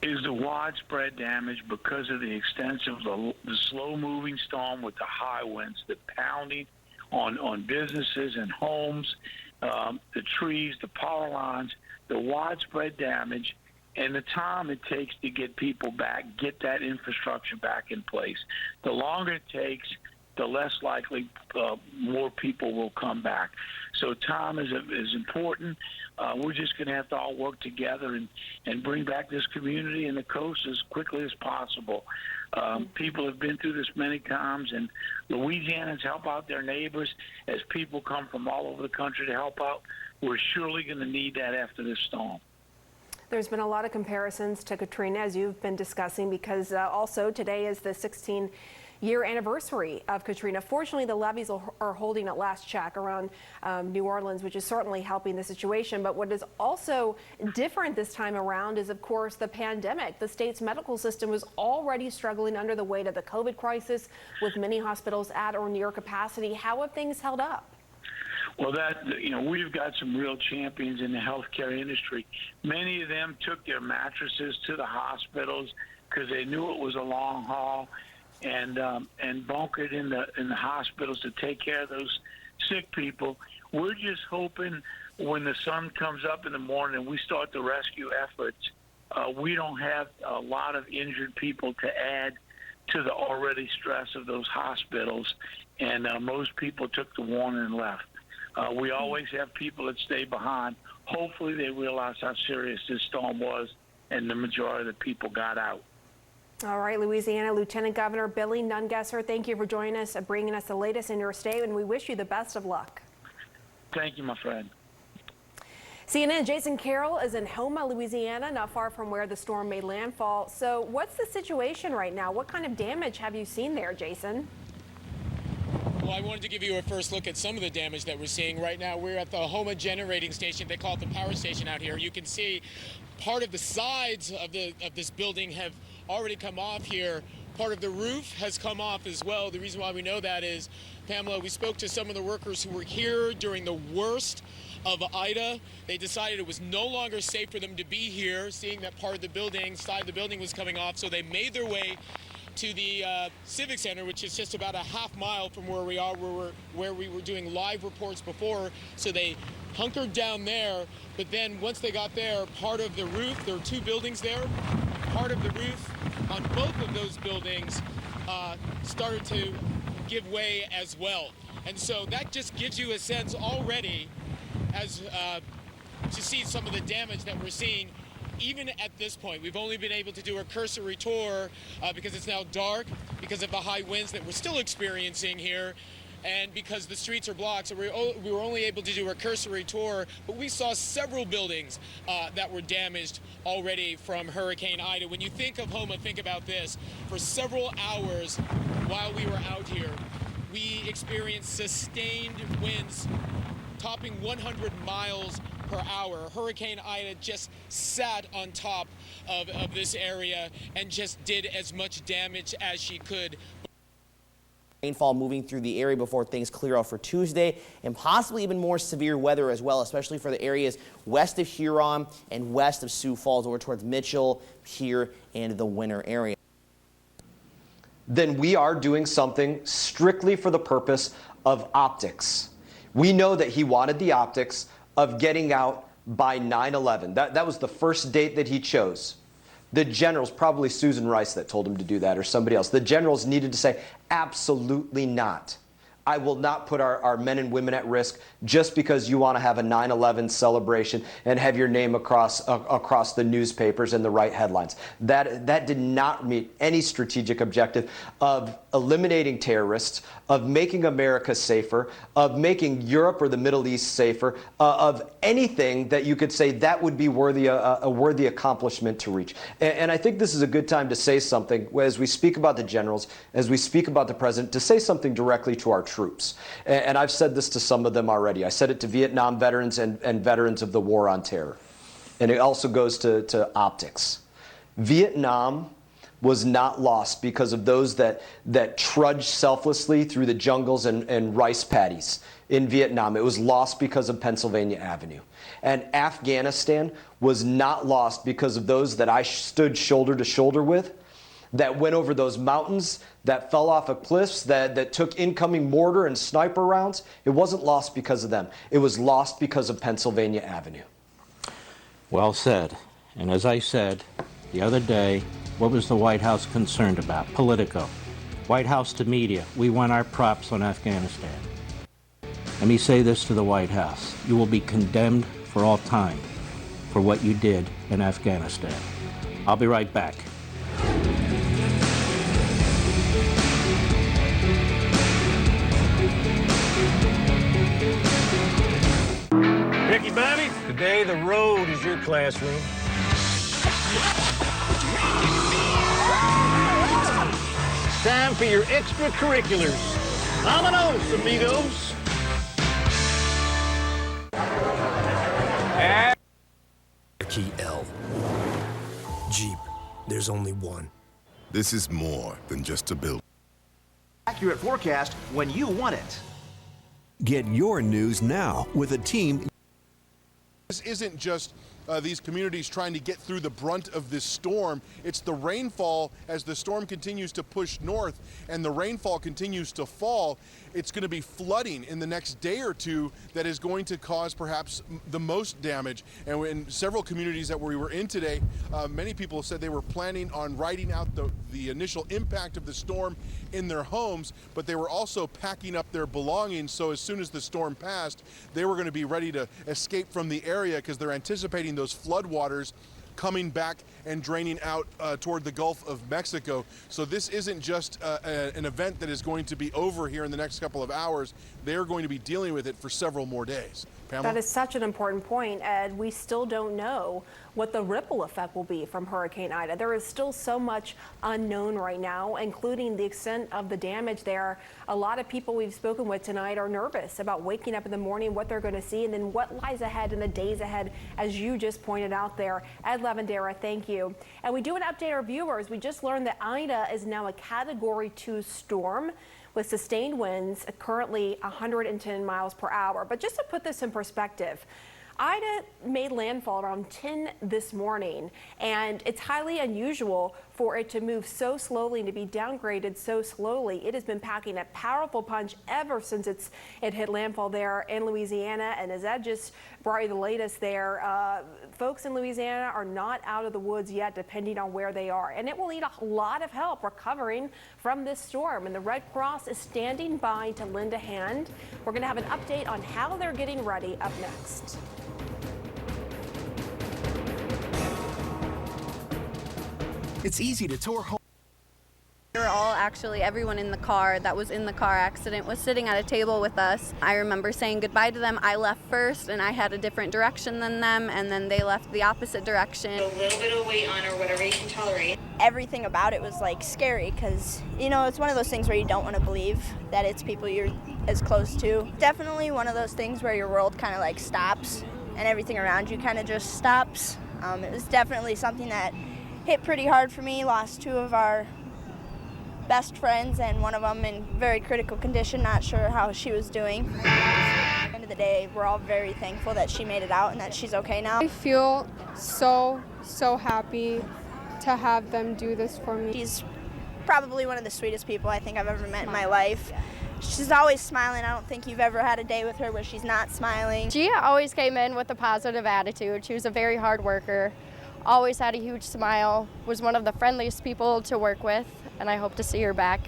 Is the widespread damage because of the extensive, the slow-moving storm with the high winds, the pounding on businesses and homes, the trees, the power lines, the widespread damage, and the time it takes to get people back, get that infrastructure back in place. The longer it takes, the less likely more people will come back. So time is important. We're just going to have to all work together and bring back this community and the coast as quickly as possible. People have been through this many times, and Louisianans help out their neighbors as people come from all over the country to help out. We're surely going to need that after this storm. There's been a lot of comparisons to Katrina, as you've been discussing, because also today is the 16-year anniversary of Katrina. Fortunately, the levees are holding at last check around New Orleans, which is certainly helping the situation. But what is also different this time around is, of course, the pandemic. The state's medical system was already struggling under the weight of the COVID crisis, with many hospitals at or near capacity. How have things held up? Well, we've got some real champions in the healthcare industry. Many of them took their mattresses to the hospitals because they knew it was a long haul, and bunkered in the hospitals to take care of those sick people. We're just hoping when the sun comes up in the morning and we start the rescue efforts, we don't have a lot of injured people to add to the already stress of those hospitals, and most people took the warning and left. We always have people that stay behind. Hopefully they realize how serious this storm was, and the majority of the people got out. All right, Louisiana Lieutenant Governor Billy Nungesser, thank you for joining us and bringing us the latest in your state, and we wish you the best of luck. Thank you, my friend. CNN Jason Carroll is in Houma, Louisiana, not far from where the storm made landfall. So what's the situation right now? What kind of damage have you seen there, Jason? Well, I wanted to give you a first look at some of the damage that we're seeing right now. We're at the Houma generating station. They call it the power station out here. You can see part of the sides of this building have already come off here. Part of the roof has come off as well. The reason why we know that is, Pamela, we spoke to some of the workers who were here during the worst of Ida. They decided it was no longer safe for them to be here, seeing that part of the building, side of the building was coming off, so they made their way to the Civic Center, which is just about a half mile from where we are, where we were doing live reports before. So they hunkered down there, but then once they got there, part of the roof, there are two buildings there, part of the roof on both of those buildings started to give way as well. And so that just gives you a sense already as to see some of the damage that we're seeing. Even at this point, we've only been able to do a cursory tour because it's now dark, because of the high winds that we're still experiencing here, and because the streets are blocked. So we were only able to do a cursory tour, but we saw several buildings that were damaged already from Hurricane Ida. When you think of Houma, think about this. For several hours while we were out here, we experienced sustained winds topping 100 miles per hour. Hurricane Ida just sat on top of this area and just did as much damage as she could. Rainfall moving through the area before things clear out for Tuesday, and possibly even more severe weather as well, especially for the areas west of Huron and west of Sioux Falls over towards Mitchell, Pierre, and the Winter area. Then we are doing something strictly for the purpose of optics. We know that he wanted the optics of getting out by 9/11. That was the first date that he chose. The generals, probably Susan Rice that told him to do that, or somebody else, the generals needed to say, absolutely not. I will not put our men and women at risk just because you want to have a 9/11 celebration and have your name across the newspapers and the right headlines. That did not meet any strategic objective of eliminating terrorists, of making America safer, of making Europe or the Middle East safer, of anything that you could say that would be a worthy accomplishment to reach. And I think this is a good time to say something as we speak about the generals, as we speak about the president, to say something directly to our troops. And I've said this to some of them already. I said it to Vietnam veterans and veterans of the War on Terror. And it also goes to optics. Vietnam was not lost because of those that trudged selflessly through the jungles and rice paddies in Vietnam. It was lost because of Pennsylvania Avenue. And Afghanistan was not lost because of those that I stood shoulder to shoulder with, that went over those mountains, that fell off of cliffs, that took incoming mortar and sniper rounds. It wasn't lost because of them. It was lost because of Pennsylvania Avenue. Well said. And as I said the other day, what was the White House concerned about? Politico. White House to media, we want our props on Afghanistan. Let me say this to the White House. You will be condemned for all time for what you did in Afghanistan. I'll be right back. Ricky Bobby, today the road is your classroom. Time for your extracurriculars. Vámonos, amigos. Key L. Jeep, there's only one. This is more than just a build. Accurate forecast when you want it. Get your news now with a team. This isn't just these communities trying to get through the brunt of this storm. It's the rainfall as the storm continues to push north and the rainfall continues to fall. It's going to be flooding in the next day or two that is going to cause perhaps the most damage. And in several communities that we were in today, many people said they were planning on riding out the initial impact of the storm in their homes, but they were also packing up their belongings, so as soon as the storm passed, they were going to be ready to escape from the area because they're anticipating those floodwaters coming back and draining out toward the Gulf of Mexico. So this isn't just an event that is going to be over here in the next couple of hours. They're going to be dealing with it for several more days. Pamela? That is such an important point, Ed. We still don't know what the ripple effect will be from Hurricane Ida. There is still so much unknown right now, including the extent of the damage there. A lot of people we've spoken with tonight are nervous about waking up in the morning, what they're going to see, and then what lies ahead in the days ahead, as you just pointed out there. Ed Lavandera, thank you. And we do want to update our viewers. We just learned that Ida is now a Category 2 storm with sustained winds currently 110 miles per hour. But just to put this in perspective, Ida made landfall around 10 this morning, and it's highly unusual for it to move so slowly and to be downgraded so slowly. It has been packing a powerful punch ever since it hit landfall there in Louisiana. And as Ed just brought you the latest there, folks in Louisiana are not out of the woods yet, depending on where they are. And it will need a lot of help recovering from this storm. And the Red Cross is standing by to lend a hand. We're going to have an update on how they're getting ready up next. It's easy to tour home. We were all actually, everyone in the car that was in the car accident was sitting at a table with us. I remember saying goodbye to them. I left first and I had a different direction than them, and then they left the opposite direction. A little bit of weight on or whatever you can tolerate. Everything about it was like scary because, you know, it's one of those things where you don't want to believe that it's people you're as close to. Definitely one of those things where your world kind of like stops and everything around you kind of just stops. It was definitely something that hit pretty hard for me. Lost two of our best friends, and one of them in very critical condition, not sure how she was doing. At the end of the day, we're all very thankful that she made it out and that she's okay now. I feel so happy to have them do this for me. She's probably one of the sweetest people I think I've ever met in my life. She's always smiling. I don't think you've ever had a day with her where she's not smiling. Gia always came in with a positive attitude. She was a very hard worker, always had a huge smile, was one of the friendliest people to work with, and I hope to see her back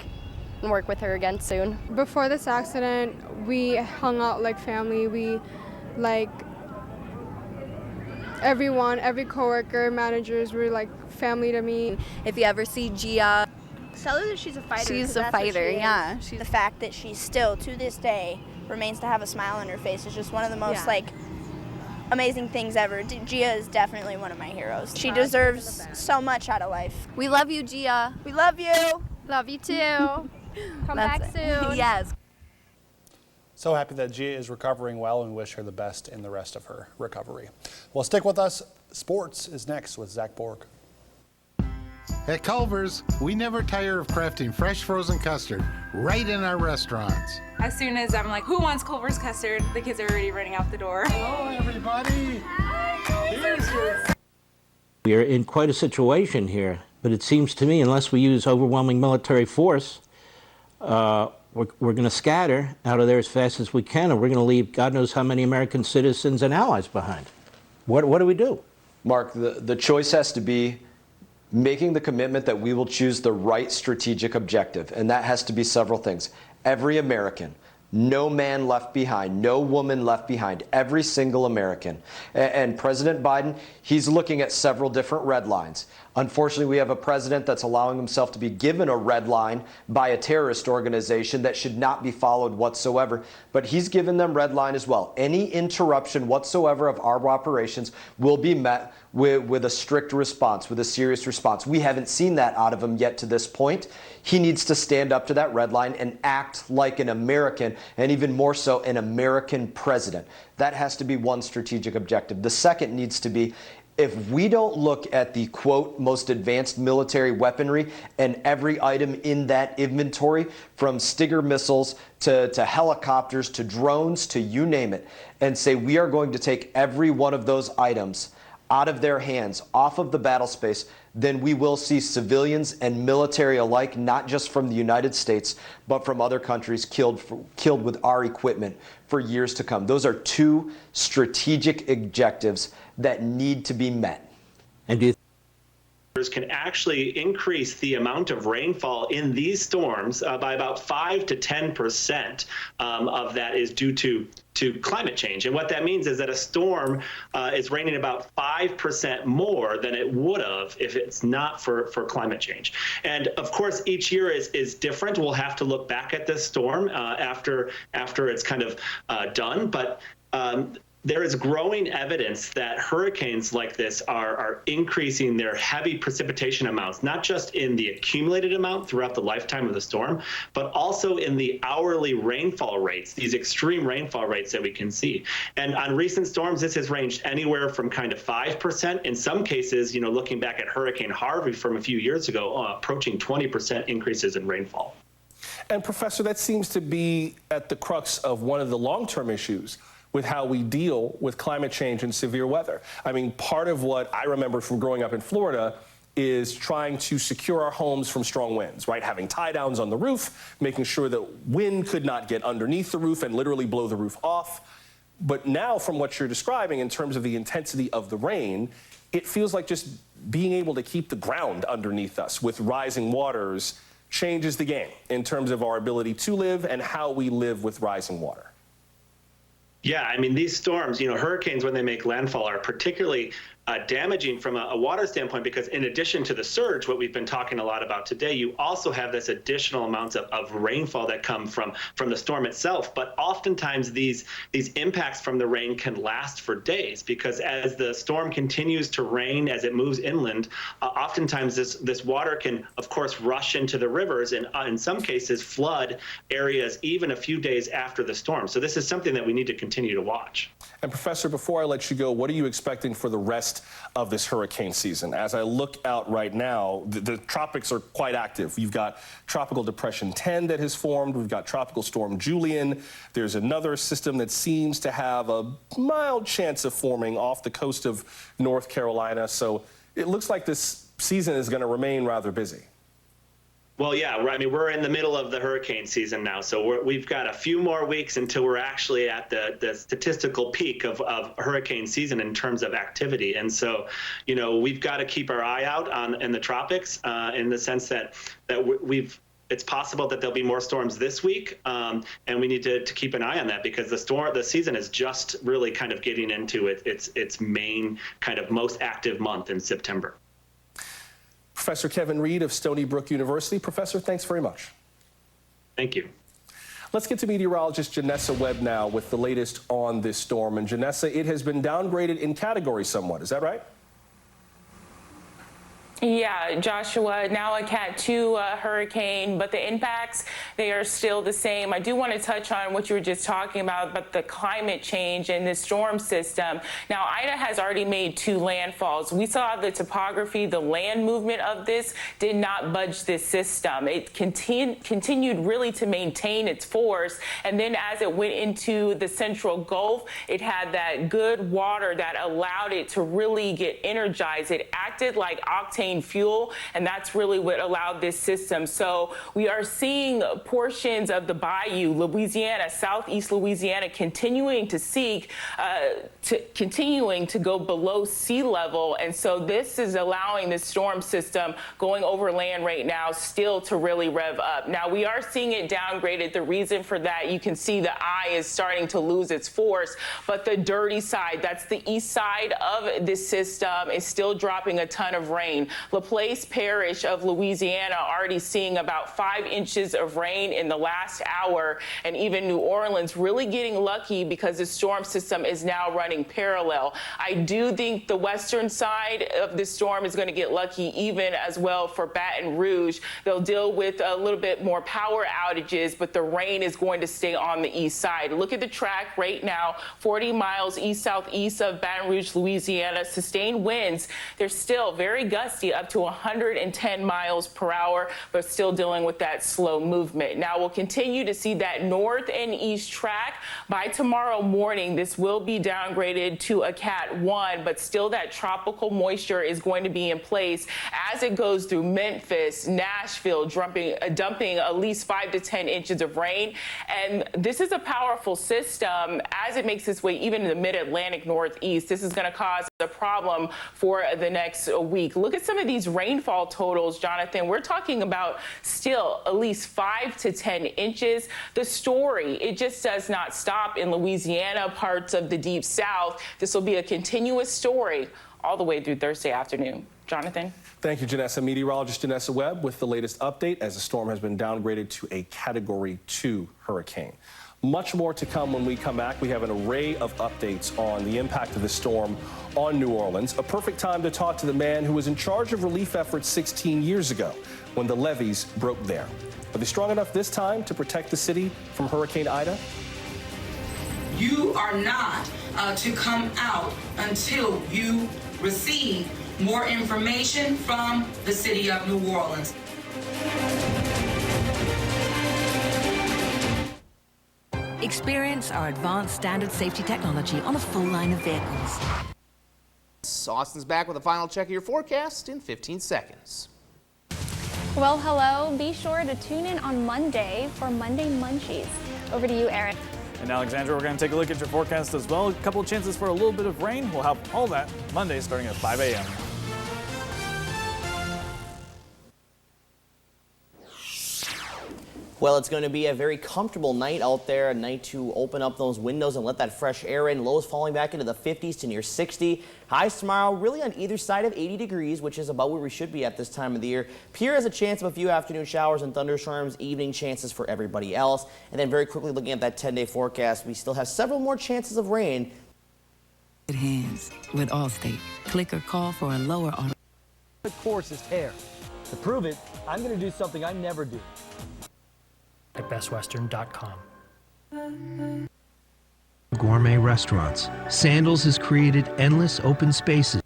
and work with her again soon. Before this accident, we hung out like family. We, like, everyone, every coworker, managers were like family to me. If you ever see Gia, tell her that she's a fighter. She's a fighter, yeah. The fact that she still, to this day, remains to have a smile on her face is just one of the most, like, amazing things ever. Gia is definitely one of my heroes. She deserves so much out of life. We love you, Gia. We love you. Love you too. Come back soon. Yes. So happy that Gia is recovering well, and wish her the best in the rest of her recovery. Well, stick with us. Sports is next with Zach Borg. At Culver's, we never tire of crafting fresh frozen custard right in our restaurants. As soon as I'm like, who wants Culver's custard? The kids are already running out the door. Hello, everybody. Here's your... We are in quite a situation here, but it seems to me, unless we use overwhelming military force, we're going to scatter out of there as fast as we can, and we're going to leave God knows how many American citizens and allies behind. What do we do? Mark, the choice has to be making the commitment that we will choose the right strategic objective, and that has to be several things. Every American, no man left behind, no woman left behind, every single American. And President Biden, he's looking at several different red lines. Unfortunately, we have a president that's allowing himself to be given a red line by a terrorist organization that should not be followed whatsoever. But he's given them red line as well. Any interruption whatsoever of our operations will be met with a strict response, with a serious response. We haven't seen that out of him yet to this point. He needs to stand up to that red line and act like an American, and even more so, an American president. That has to be one strategic objective. The second needs to be, if we don't look at the, quote, most advanced military weaponry and every item in that inventory, from Stinger missiles to helicopters to drones to you name it, and say we are going to take every one of those items out of their hands, off of the battle space, then we will see civilians and military alike, not just from the United States, but from other countries killed with our equipment for years to come. Those are two strategic objectives that need to be met. And do you can actually increase the amount of rainfall in these storms by about 5 to 10% of that is due to climate change. And what that means is that a storm is raining about 5% more than it would have if it's not for climate change. And of course, each year is different. We'll have to look back at this storm after it's kind of done. But there is growing evidence that hurricanes like this are increasing their heavy precipitation amounts, not just in the accumulated amount throughout the lifetime of the storm, but also in the hourly rainfall rates, these extreme rainfall rates that we can see. And on recent storms, this has ranged anywhere from kind of 5%. In some cases, looking back at Hurricane Harvey from a few years ago, approaching 20% increases in rainfall. And Professor, that seems to be at the crux of one of the long-term issues with how we deal with climate change and severe weather. I mean, part of what I remember from growing up in Florida is trying to secure our homes from strong winds, right? Having tie downs on the roof, making sure that wind could not get underneath the roof and literally blow the roof off. But now, from what you're describing in terms of the intensity of the rain, it feels like just being able to keep the ground underneath us with rising waters changes the game in terms of our ability to live and how we live with rising water. Yeah, I mean, these storms, hurricanes, when they make landfall, are particularly damaging from a water standpoint, because in addition to the surge, what we've been talking a lot about today, you also have this additional amounts of rainfall that come from the storm itself. But oftentimes these impacts from the rain can last for days, because as the storm continues to rain, as it moves inland, oftentimes this water can, of course, rush into the rivers and in some cases flood areas even a few days after the storm. So this is something that we need to continue to watch. And Professor, before I let you go, what are you expecting for the rest of this hurricane season? As I look out right now, the tropics are quite active. You've got Tropical Depression 10 that has formed. We've got Tropical Storm Julian. There's another system that seems to have a mild chance of forming off the coast of North Carolina. So it looks like this season is going to remain rather busy. Well, yeah, I mean, we're in the middle of the hurricane season now, so we've got a few more weeks until we're actually at the statistical peak of hurricane season in terms of activity. And so, we've got to keep our eye out in the tropics in the sense that it's possible that there'll be more storms this week, and we need to keep an eye on that, because the season is just really kind of getting into its main kind of most active month in September. Professor Kevin Reed of Stony Brook University. Professor, thanks very much. Thank you. Let's get to meteorologist Janessa Webb now with the latest on this storm. And Janessa, it has been downgraded in category somewhat. Is that right? Yeah, Joshua, now a Cat 2 hurricane, but the impacts, they are still the same. I do want to touch on what you were just talking about, but the climate change and the storm system. Now, Ida has already made 2 landfalls. We saw the topography, the land movement of this did not budge this system. It continued really to maintain its force, and then as it went into the central Gulf, it had that good water that allowed it to really get energized. It acted like octane fuel, and that's really what allowed this system. So we are seeing portions of the bayou, Louisiana, southeast Louisiana, continuing to go below sea level. And so this is allowing this storm system going over land right now still to really rev up. Now we are seeing it downgraded. The reason for that, you can see the eye is starting to lose its force, but the dirty side, that's the east side of this system, is still dropping a ton of rain. LaPlace Parish of Louisiana already seeing about 5 inches of rain in the last hour, and even New Orleans really getting lucky because the storm system is now running parallel. I do think the western side of the storm is going to get lucky even as well for Baton Rouge. They'll deal with a little bit more power outages, but the rain is going to stay on the east side. Look at the track right now, 40 miles east-southeast of Baton Rouge, Louisiana. Sustained winds, they're still very gusty. gusty up to 110 miles per hour, but still dealing with that slow movement. Now we'll continue to see that north and east track. By tomorrow morning, this will be downgraded to a Cat 1, but still that tropical moisture is going to be in place as it goes through Memphis, Nashville, dumping at least 5 to 10 inches of rain. And this is a powerful system as it makes its way even in the mid-Atlantic Northeast. This is going to cause a problem for the next week. Look at some of these rainfall totals, Jonathan. We're talking about still at least 5 to 10 inches. The story, it just does not stop in Louisiana, parts of the Deep South. This will be a continuous story all the way through Thursday afternoon. Jonathan? Thank you, Janessa. Meteorologist Janessa Webb with the latest update as the storm has been downgraded to a Category 2 hurricane. Much more to come when we come back. We have an array of updates on the impact of the storm on New Orleans. A perfect time to talk to the man who was in charge of relief efforts 16 years ago when the levees broke there. Are they strong enough this time to protect the city from Hurricane Ida? You are not to come out until you receive more information from the city of New Orleans. Experience our advanced standard safety technology on a full line of vehicles. Austin's back with a final check of your forecast in 15 seconds. Well, hello. Be sure to tune in on Monday for Monday Munchies. Over to you, Eric. And Alexandra, we're going to take a look at your forecast as well. A couple of chances for a little bit of rain. We'll have all that Monday starting at 5 a.m. Well, it's going to be a very comfortable night out there, a night to open up those windows and let that fresh air in. Lows falling back into the 50s to near 60. Highs tomorrow really on either side of 80 degrees, which is about where we should be at this time of the year. Pierre has a chance of a few afternoon showers and thunderstorms, evening chances for everybody else. And then very quickly looking at that 10-day forecast, we still have several more chances of rain. Hands with Allstate. Click or call for a lower auto. The course is hair. To prove it, I'm going to do something I never do. At bestwestern.com. Gourmet restaurants. Sandals has created endless open spaces.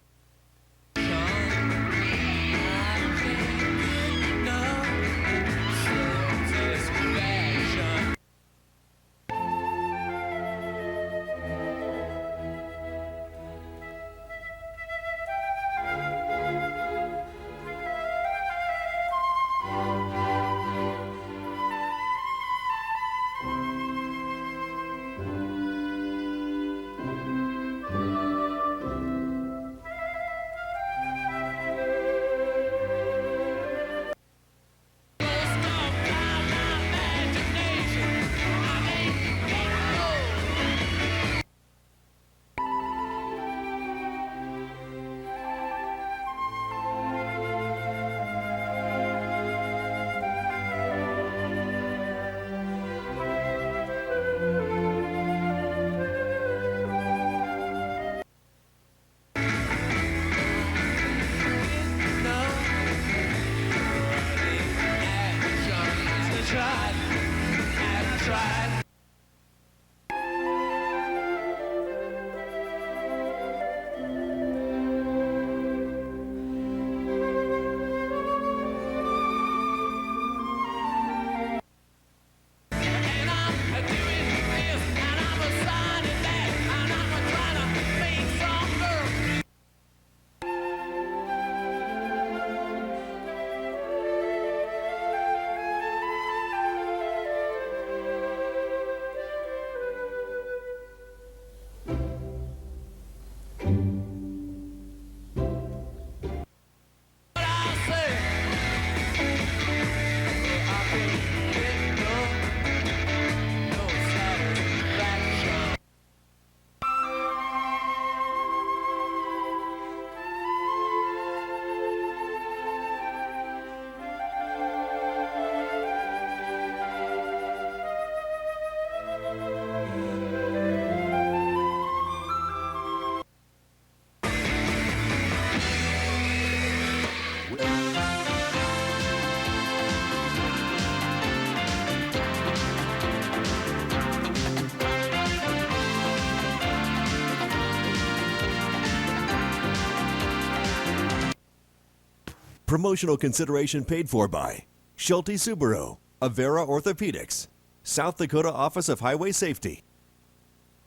Promotional consideration paid for by Schulte Subaru, Avera Orthopedics, South Dakota Office of Highway Safety.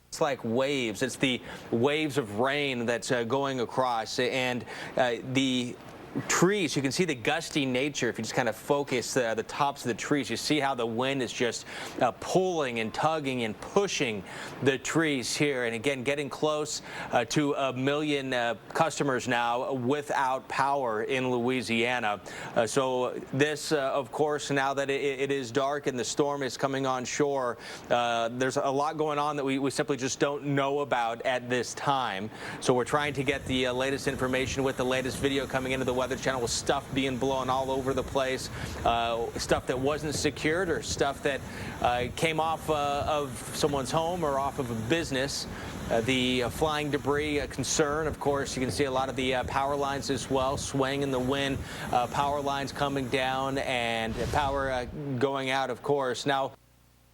It's like waves. It's the waves of rain that's going across, and the trees, you can see the gusty nature. If you just kind of focus the tops of the trees, you see how the wind is just pulling and tugging and pushing the trees here. And again, getting close to 1 million customers now without power in Louisiana. So this, of course, now that it is dark and the storm is coming on shore, there's a lot going on that we simply just don't know about at this time. So we're trying to get the latest information with the latest video coming into the Weather Channel, with stuff being blown all over the place, stuff that wasn't secured or stuff that came off of someone's home or off of a business. The flying debris, a concern. Of course, you can see a lot of the power lines as well, swaying in the wind, power lines coming down and power going out, of course. Now,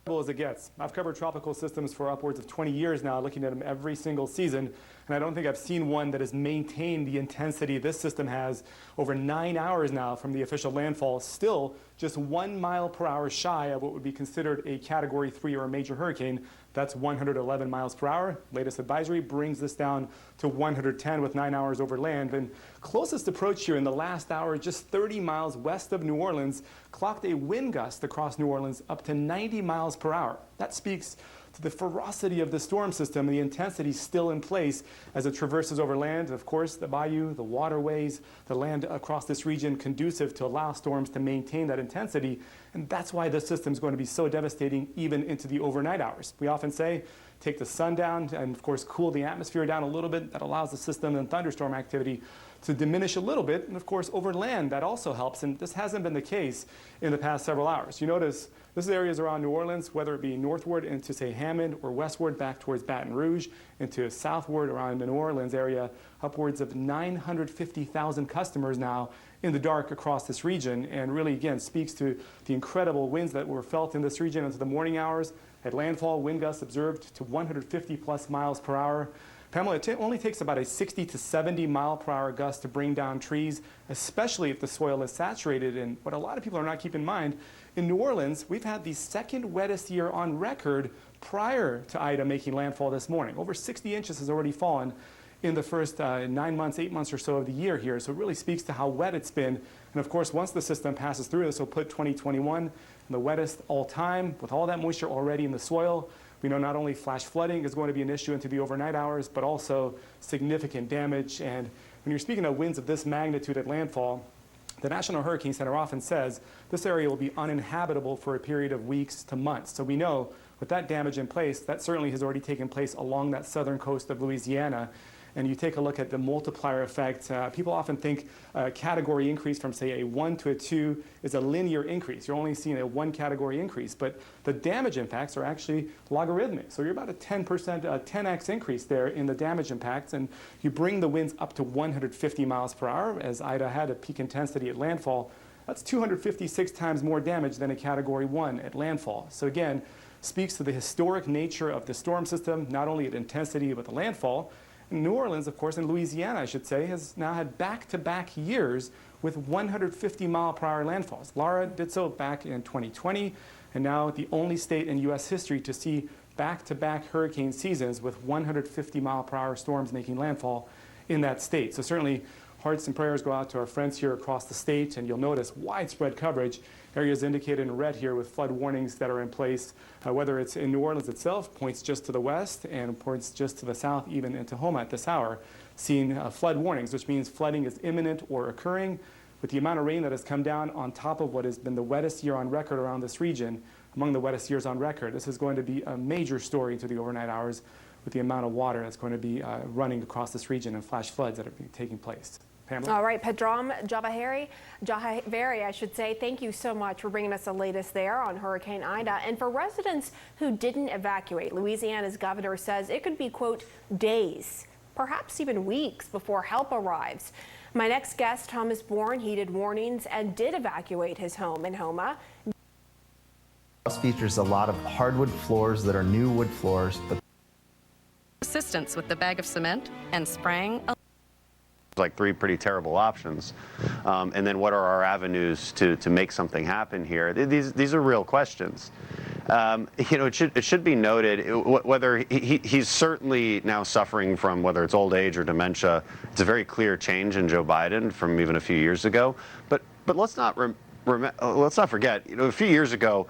as it gets. I've covered tropical systems for upwards of 20 years now, looking at them every single season, and I don't think I've seen one that has maintained the intensity this system has over 9 hours now from the official landfall, still just 1 mile per hour shy of what would be considered a Category 3 or a major hurricane. That's 111 miles per hour. Latest advisory brings this down to 110 with 9 hours over land. And closest approach here in the last hour, just 30 miles west of New Orleans, clocked a wind gust across New Orleans up to 90 miles per hour. That speaks to the ferocity of the storm system and the intensity still in place as it traverses over land. Of course, the bayou, the waterways, the land across this region conducive to allow storms to maintain that intensity. And that's why the system is going to be so devastating even into the overnight hours. We often say, take the sun down and, of course, cool the atmosphere down a little bit. That allows the system and thunderstorm activity to diminish a little bit. And, of course, over land, that also helps. And this hasn't been the case in the past several hours. You notice this areas around New Orleans, whether it be northward into, say, Hammond, or westward back towards Baton Rouge, into southward around the New Orleans area, upwards of 950,000 customers now in the dark across this region, and really, again, speaks to the incredible winds that were felt in this region into the morning hours. At landfall, wind gusts observed to 150+ miles per hour. Pamela, it only takes about a 60 to 70 mile per hour gust to bring down trees, especially if the soil is saturated. And what a lot of people are not keeping in mind, in New Orleans, we've had the second wettest year on record prior to Ida making landfall this morning. Over 60 inches has already fallen in the first 9 months, 8 months or so of the year here. So it really speaks to how wet it's been. And of course, once the system passes through, this will put 2021 in the wettest all time with all that moisture already in the soil. We know not only flash flooding is going to be an issue into the overnight hours, but also significant damage. And when you're speaking of winds of this magnitude at landfall, the National Hurricane Center often says this area will be uninhabitable for a period of weeks to months. So we know with that damage in place, that certainly has already taken place along that southern coast of Louisiana. And you take a look at the multiplier effect, people often think a category increase from, say, a 1 to a 2 is a linear increase. You're only seeing a 1 category increase, but the damage impacts are actually logarithmic. So you're about a 10%, 10x increase there in the damage impacts, and you bring the winds up to 150 miles per hour, as Ida had a peak intensity at landfall. That's 256 times more damage than a Category 1 at landfall. So again, speaks to the historic nature of the storm system, not only at intensity but the landfall. New Orleans, of course, and Louisiana, I should say, has now had back-to-back years with 150 mile per hour landfalls. Laura did so back in 2020, and now the only state in U.S. history to see back-to-back hurricane seasons with 150 mile per hour storms making landfall in that state. So certainly hearts and prayers go out to our friends here across the state, and you'll notice widespread coverage. Areas indicated in red here with flood warnings that are in place, whether it's in New Orleans itself, points just to the west, and points just to the south, even into Houma at this hour, seeing flood warnings, which means flooding is imminent or occurring. With the amount of rain that has come down on top of what has been the wettest year on record around this region, among the wettest years on record, this is going to be a major story into the overnight hours with the amount of water that's going to be running across this region and flash floods that are taking place. Pamela? All right, Pedram Javaheri, I should say, thank you so much for bringing us the latest there on Hurricane Ida. And for residents who didn't evacuate, Louisiana's governor says it could be, quote, days, perhaps even weeks before help arrives. My next guest, Thomas Bourne, heeded warnings and did evacuate his home in Houma. The house features a lot of hardwood floors that are new wood floors. But assistance with the bag of cement and spraying. Like 3 pretty terrible options. And then what are our avenues to make something happen here? These are real questions. You know, it should be noted whether he's certainly now suffering from whether it's old age or dementia. It's a very clear change in Joe Biden from even a few years ago. But let's not forget, you know, a few years ago,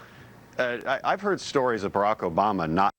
I've heard stories of Barack Obama not